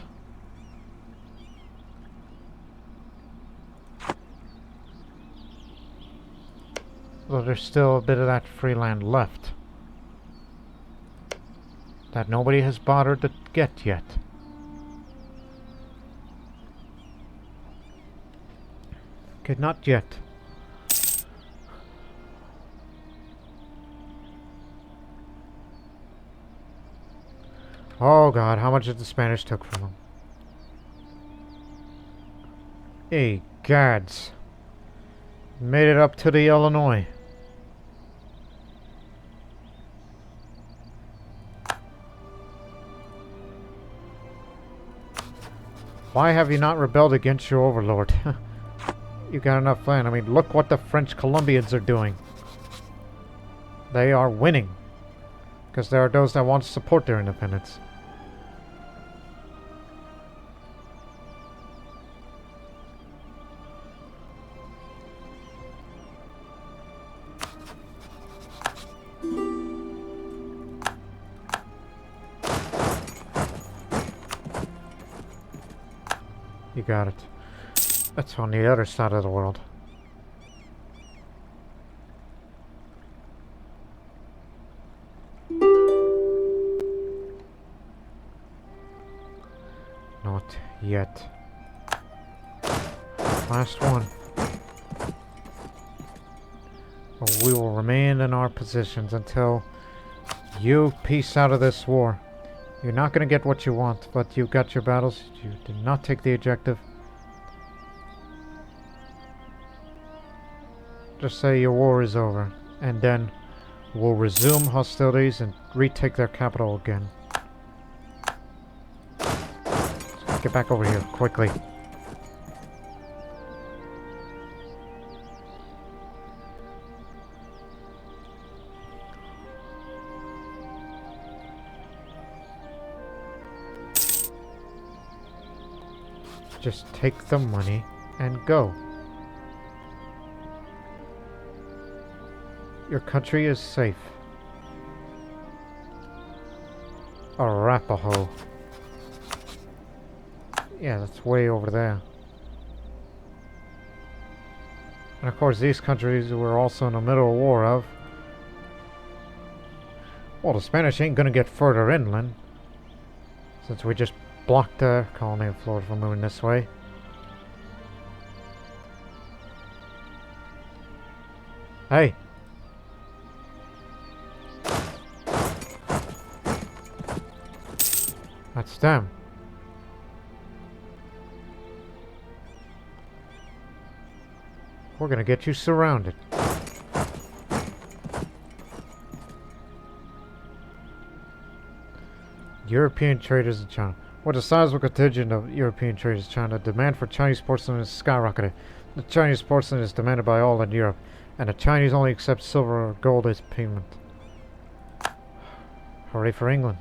Though there's still a bit of that free land left that nobody has bothered to get yet. Okay, not yet. Oh god, how much did the Spanish took from them? Hey, gads. Made it up to the Illinois. Why have you not rebelled against your overlord? You got enough land. I mean, look what the French Colombians are doing. They are winning. Because there are those that want to support their independence. You got it. That's on the other side of the world. Not yet. Last one. But we will remain in our positions until you peace out of this war. You're not going to get what you want, but you've got your battles. You did not take the objective. Just say your war is over, and then we'll resume hostilities and retake their capital again. Get back over here, quickly. Just take the money and go. Your country is safe. Arapaho. Yeah, that's way over there. And of course these countries we're also in the middle of war of. Well, the Spanish ain't gonna get further inland, since we just blocked the colony of Florida from moving this way. Hey! That's them. We're gonna get you surrounded. European traders in China. With a sizable contingent of European traders in China, demand for Chinese porcelain is skyrocketing. The Chinese porcelain is demanded by all in Europe, and the Chinese only accept silver or gold as payment. Hooray for England.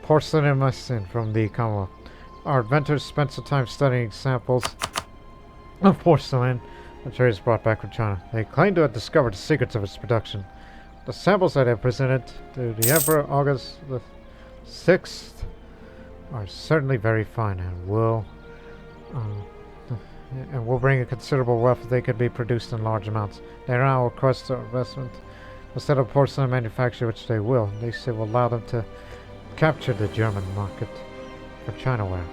Porcelain and muslin from the Commonwealth. Our inventors spent some time studying samples of porcelain the traders brought back from China. They claim to have discovered the secrets of its production. The samples that I have presented to the Emperor August the 6th are certainly very fine and will bring a considerable wealth if they could be produced in large amounts. They now request our investment instead of porcelain manufacture, which they will. They say will allow them to capture the German market for Chinaware.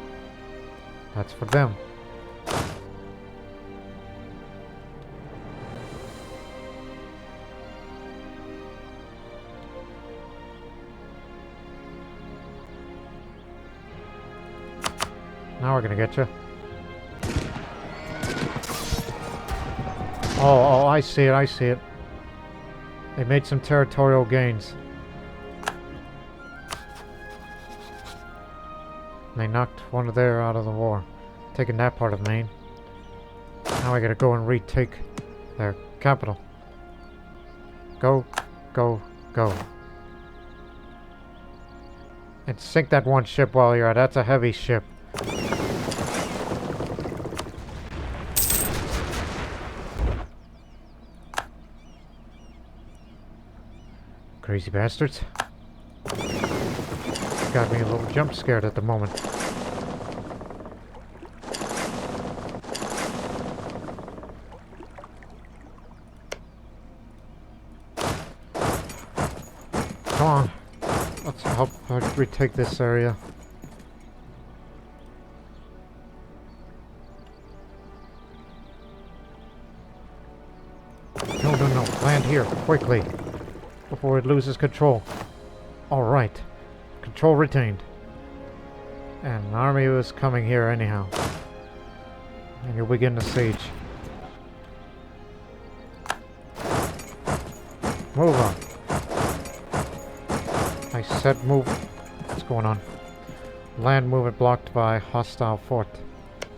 That's for them. Now we're gonna get you. Oh, I see it, I see it. They made some territorial gains. They knocked one of their out of the war, taking that part of Maine. Now I gotta go and retake their capital. Go, go, go. And sink that one ship while you're at it. That's a heavy ship. Crazy bastards. Got me a little jump scared at the moment. Come on. Let's help retake this area. No, no, no. Land here, quickly. Before it loses control. Alright. Control retained. And an army was coming here anyhow. And you'll begin the siege. Move on. I said move. What's going on? Land movement blocked by hostile fort.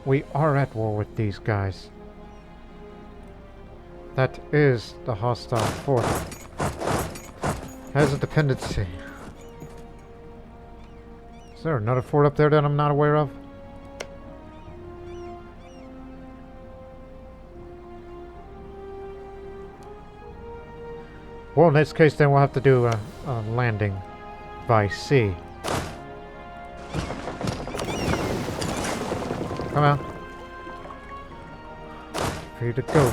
We are at war with these guys. That is the hostile fort. Has a dependency. Is there another fort up there that I'm not aware of? Well, in this case, then we'll have to do a landing by sea. Come on. Free to go.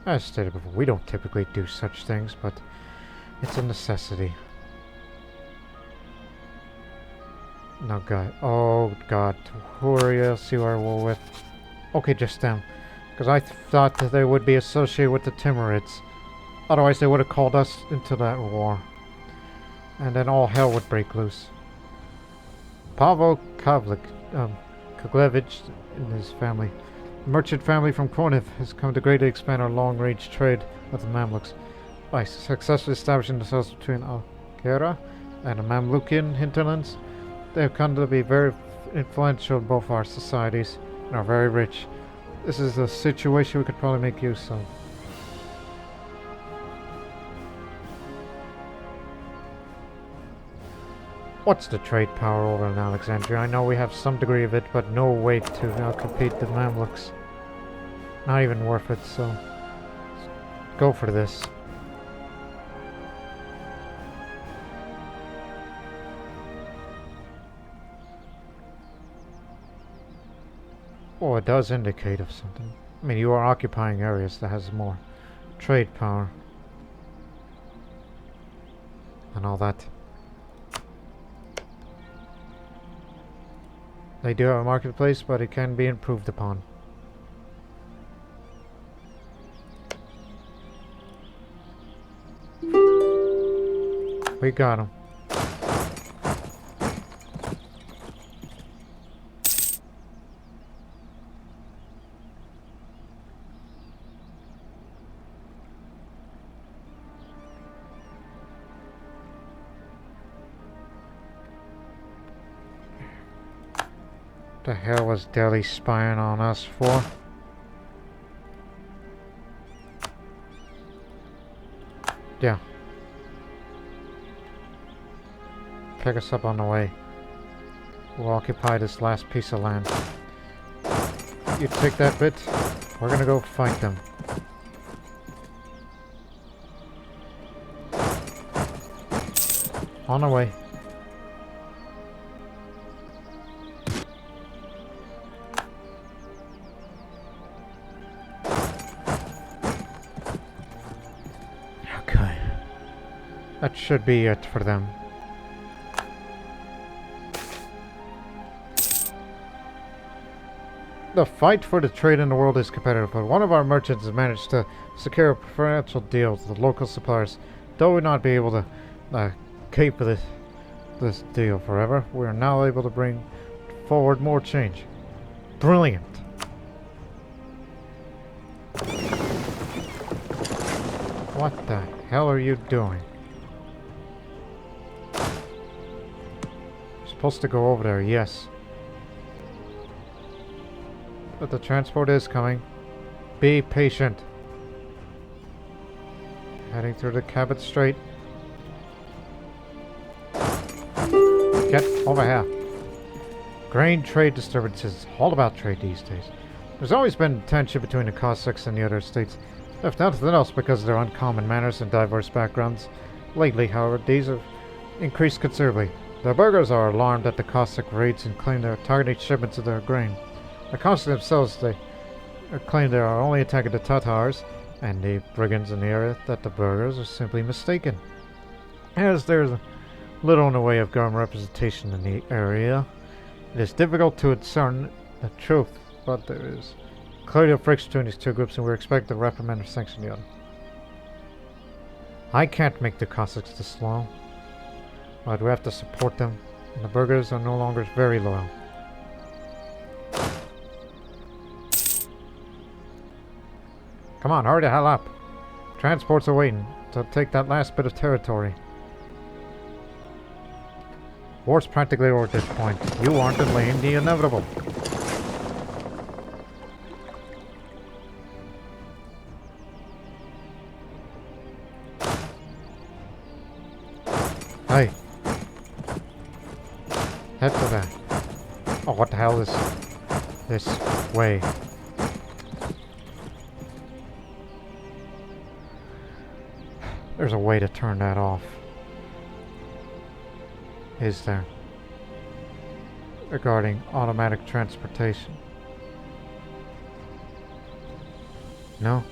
As stated before, we don't typically do such things, but it's a necessity. No, God. Oh, God. Who are you? See where we're with. Okay, just them. Because I thought that they would be associated with the Timurids. Otherwise, they would have called us into that war. And then all hell would break loose. Pavel Koglevich and his family. A merchant family from Kornev has come to greatly expand our long-range trade with the Mamluks. By successfully establishing themselves between Algera and the Mamlukian hinterlands, they have come to be very influential in both our societies and are very rich. This is a situation we could probably make use of. What's the trade power over in Alexandria? I know we have some degree of it, but no way to outcompete the Mamluks. Not even worth it, so let's go for this. Oh, it does indicate of something. I mean, you are occupying areas that has more trade power. and all that. They do have a marketplace, but it can be improved upon. We got him. The hell was Delhi spying on us for? Yeah. Pick us up on the way. We'll occupy this last piece of land. You take that bit, we're gonna go fight them. On the way. Okay. That should be it for them. The fight for the trade in the world is competitive, but one of our merchants has managed to secure a preferential deal with the local suppliers. Though we not be able to keep this deal forever, we are now able to bring forward more change. Brilliant! What the hell are you doing? You're supposed to go over there, yes. But the transport is coming. Be patient. Heading through the Cabot Strait. Get over here. Grain trade disturbances. All about trade these days. There's always been tension between the Cossacks and the other states. If nothing else because of their uncommon manners and diverse backgrounds. Lately, however, these have increased considerably. The burghers are alarmed at the Cossack raids and claim they are targeting shipments of their grain. The Cossacks themselves, they claim they are only attacking the Tatars and the brigands in the area, that the burghers are simply mistaken. As there's little in the way of government representation in the area, it is difficult to discern the truth, but there is clearly a friction between these two groups and we expect the reprimand or sanction the other. I can't make the Cossacks this loyal, but we have to support them, and the burghers are no longer very loyal. Come on, hurry the hell up. Transports are waiting to take that last bit of territory. War's practically over at this point. You aren't delaying the inevitable. Hey. Head to that. Oh, what the hell is this way? There's a way to turn that off. Is there? Regarding automatic transportation. No?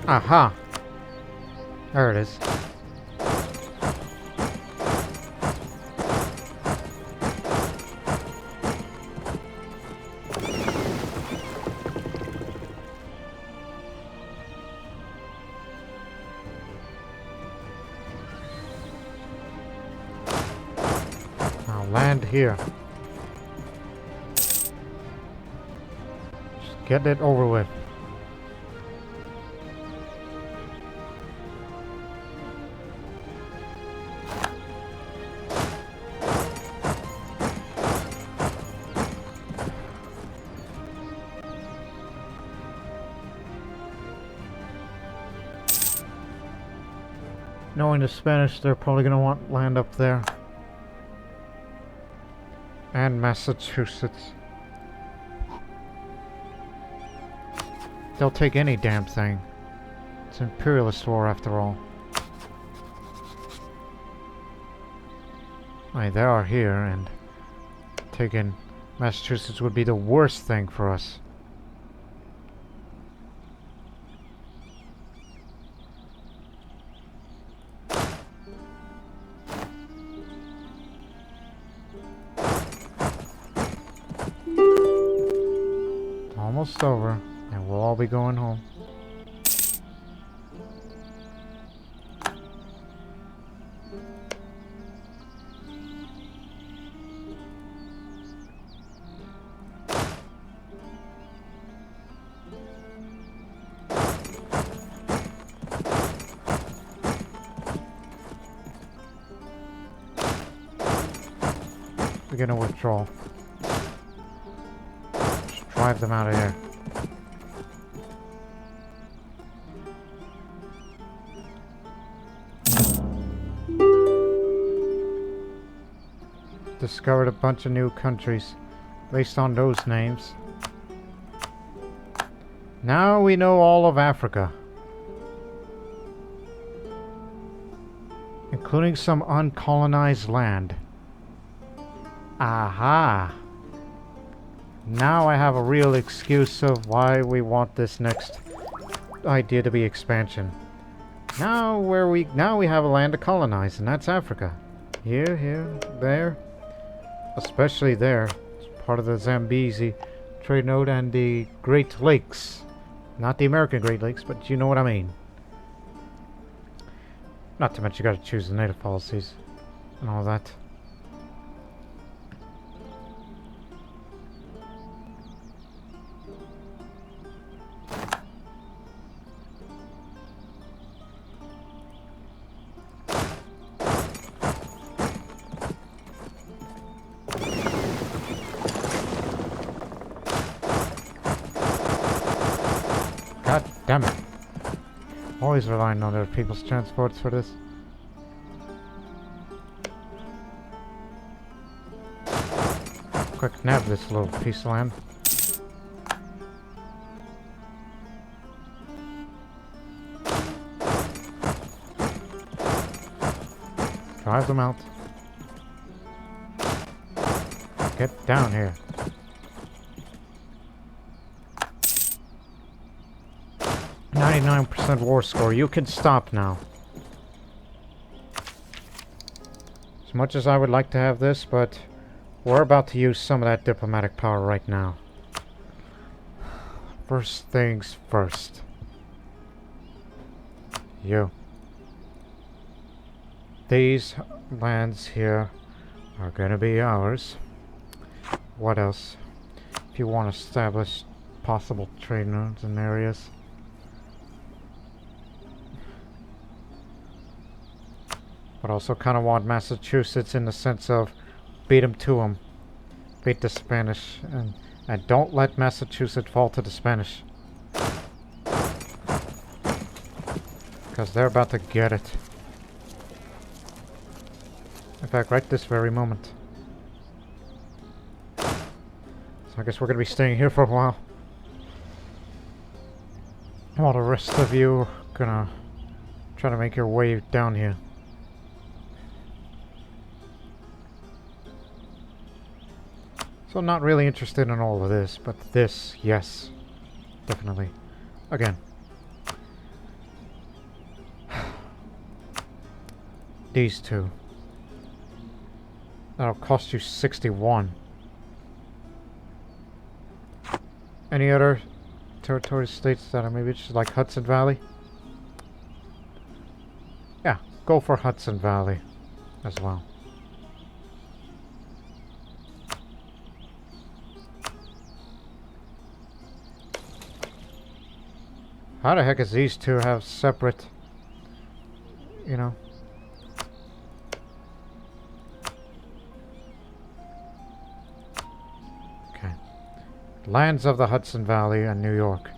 Aha! There it is. Land here. Just get it over with. Knowing the Spanish, they're probably going to want land up there. And Massachusetts. They'll take any damn thing. It's an imperialist war after all. Aye, they are here and taking Massachusetts would be the worst thing for us. Almost over, and we'll all be going home. We're gonna withdraw. Just drive them out of here. Discovered a bunch of new countries based on those names. Now we know all of Africa, including some uncolonized land. Aha! Now I have a real excuse of why we want this next idea to be expansion. Now we have a land to colonize, and that's Africa. Here, there. Especially there. It's part of the Zambezi trade node and the Great Lakes. Not the American Great Lakes, but you know what I mean. Not to mention you gotta choose the native policies and all that. God damn it. Always relying on other people's transports for this. Quick nab this little piece of land. Drive them out. Get down here. .99% war score. You can stop now. As much as I would like to have this, but we're about to use some of that diplomatic power right now. First things first. You. These lands here are gonna be ours. What else? If you want to establish possible trade nodes in areas. But also kind of want Massachusetts in the sense of beat them to them. Beat the Spanish. And don't let Massachusetts fall to the Spanish. Because they're about to get it. In fact, right this very moment. So I guess we're going to be staying here for a while. While the rest of you are going to try to make your way down here. So not really interested in all of this, but this, yes. Definitely. Again. These two. That'll cost you 61. Any other territory states that are maybe just like Hudson Valley? Yeah, go for Hudson Valley as well. How the heck is these two have separate, you know? Okay. Lands of the Hudson Valley and New York.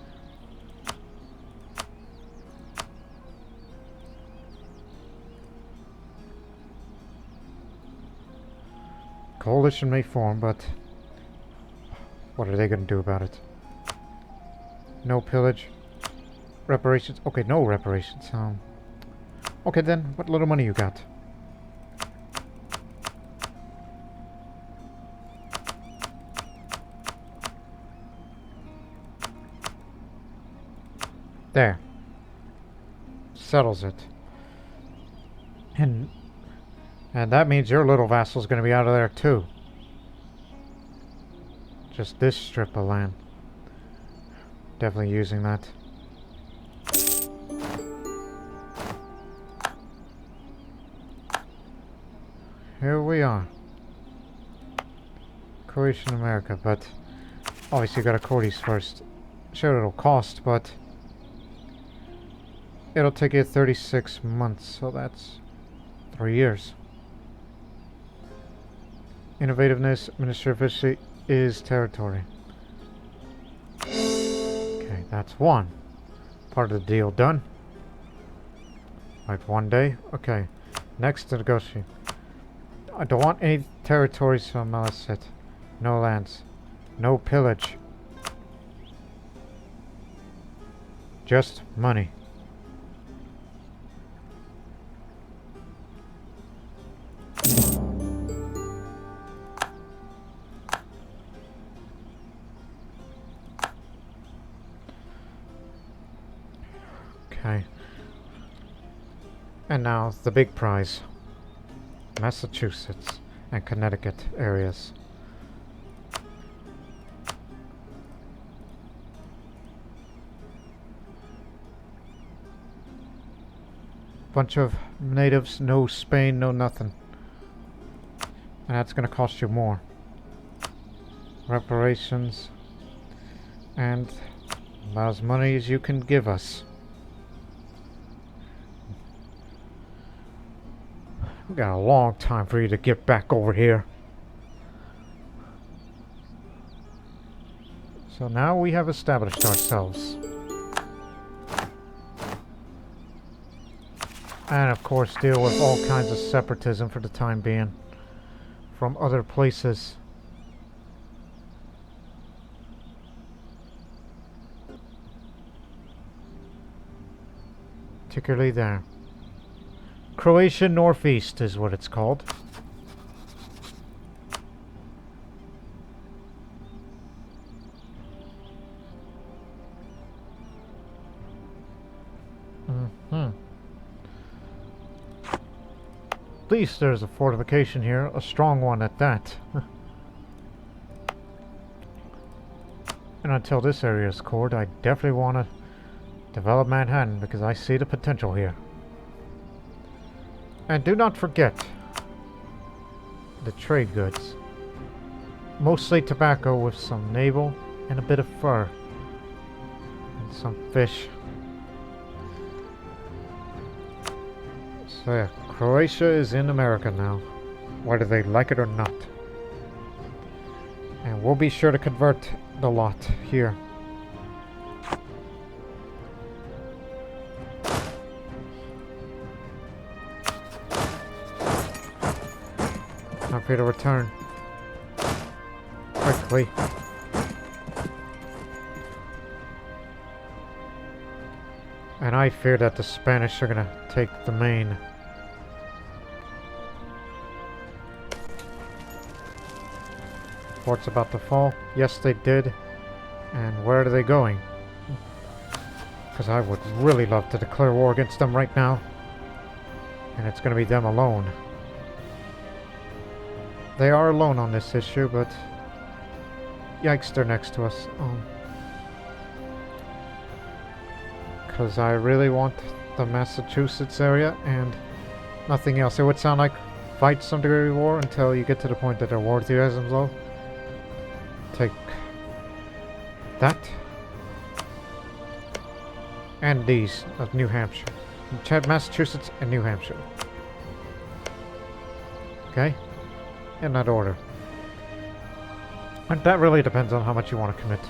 Coalition may form, but what are they going to do about it? No pillage. Reparations. Okay, no reparations. Okay then, what little money you got? There. Settles it. And that means your little vassal's going to be out of there too. Just this strip of land. Definitely using that. Here we are. Croatian America, but obviously you gotta core these first. Sure, it'll cost, but it'll take you 36 months, so that's 3 years. Innovativeness, administrative efficiency is territory. Okay, that's one. Part of the deal done. Right, 1 day. Okay, next to negotiate. I don't want any territories from Malacca. No lands. No pillage. Just money. Okay. And now the big prize. Massachusetts and Connecticut areas. Bunch of natives, no Spain, no nothing. And that's gonna cost you more. Reparations. And about as money as you can give us. We got a long time for you to get back over here. So now we have established ourselves. And of course deal with all kinds of separatism for the time being. From other places. Particularly there. Croatian Northeast is what it's called. At least there's a fortification here, a strong one at that. And until this area is cored, I definitely want to develop Manhattan because I see the potential here. And do not forget the trade goods. Mostly tobacco with some naval and a bit of fur. And some fish. So yeah, Croatia is in America now. Whether they like it or not. And we'll be sure to convert the lot here. Time for you to return. Quickly. And I fear that the Spanish are gonna take the main. Fort's about to fall. Yes, they did. And where are they going? Because I would really love to declare war against them right now. And it's gonna be them alone. They are alone on this issue, but yikes, they're next to us. Because I really want the Massachusetts area and nothing else. It would sound like fight some degree of war until you get to the point that their war enthusiasm's low. Take that. And these of New Hampshire. Massachusetts and New Hampshire. Okay? In that order. And that really depends on how much you want to commit.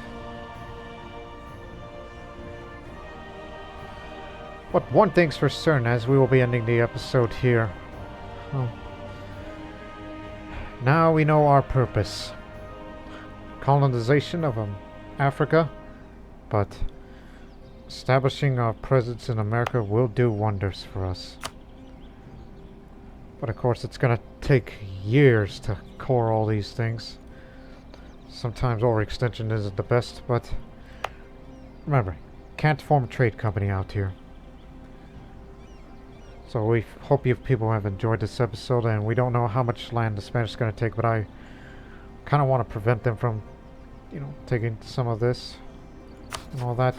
But one thing's for certain, as we will be ending the episode here. Now we know our purpose. Colonization of Africa, but establishing our presence in America will do wonders for us. But of course it's gonna take years to core all these things. Sometimes overextension isn't the best, but remember, can't form a trade company out here. So we hope you people have enjoyed this episode, and we don't know how much land the Spanish is going to take, but I kind of want to prevent them from, you know, taking some of this and all that,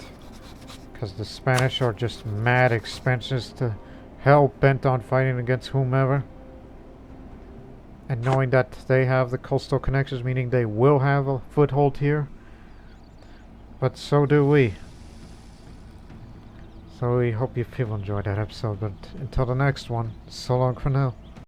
because the Spanish are just mad expansionists to hell bent on fighting against whomever. And knowing that they have the coastal connections, meaning they will have a foothold here. But so do we. So we hope you people enjoyed that episode. But until the next one, so long for now.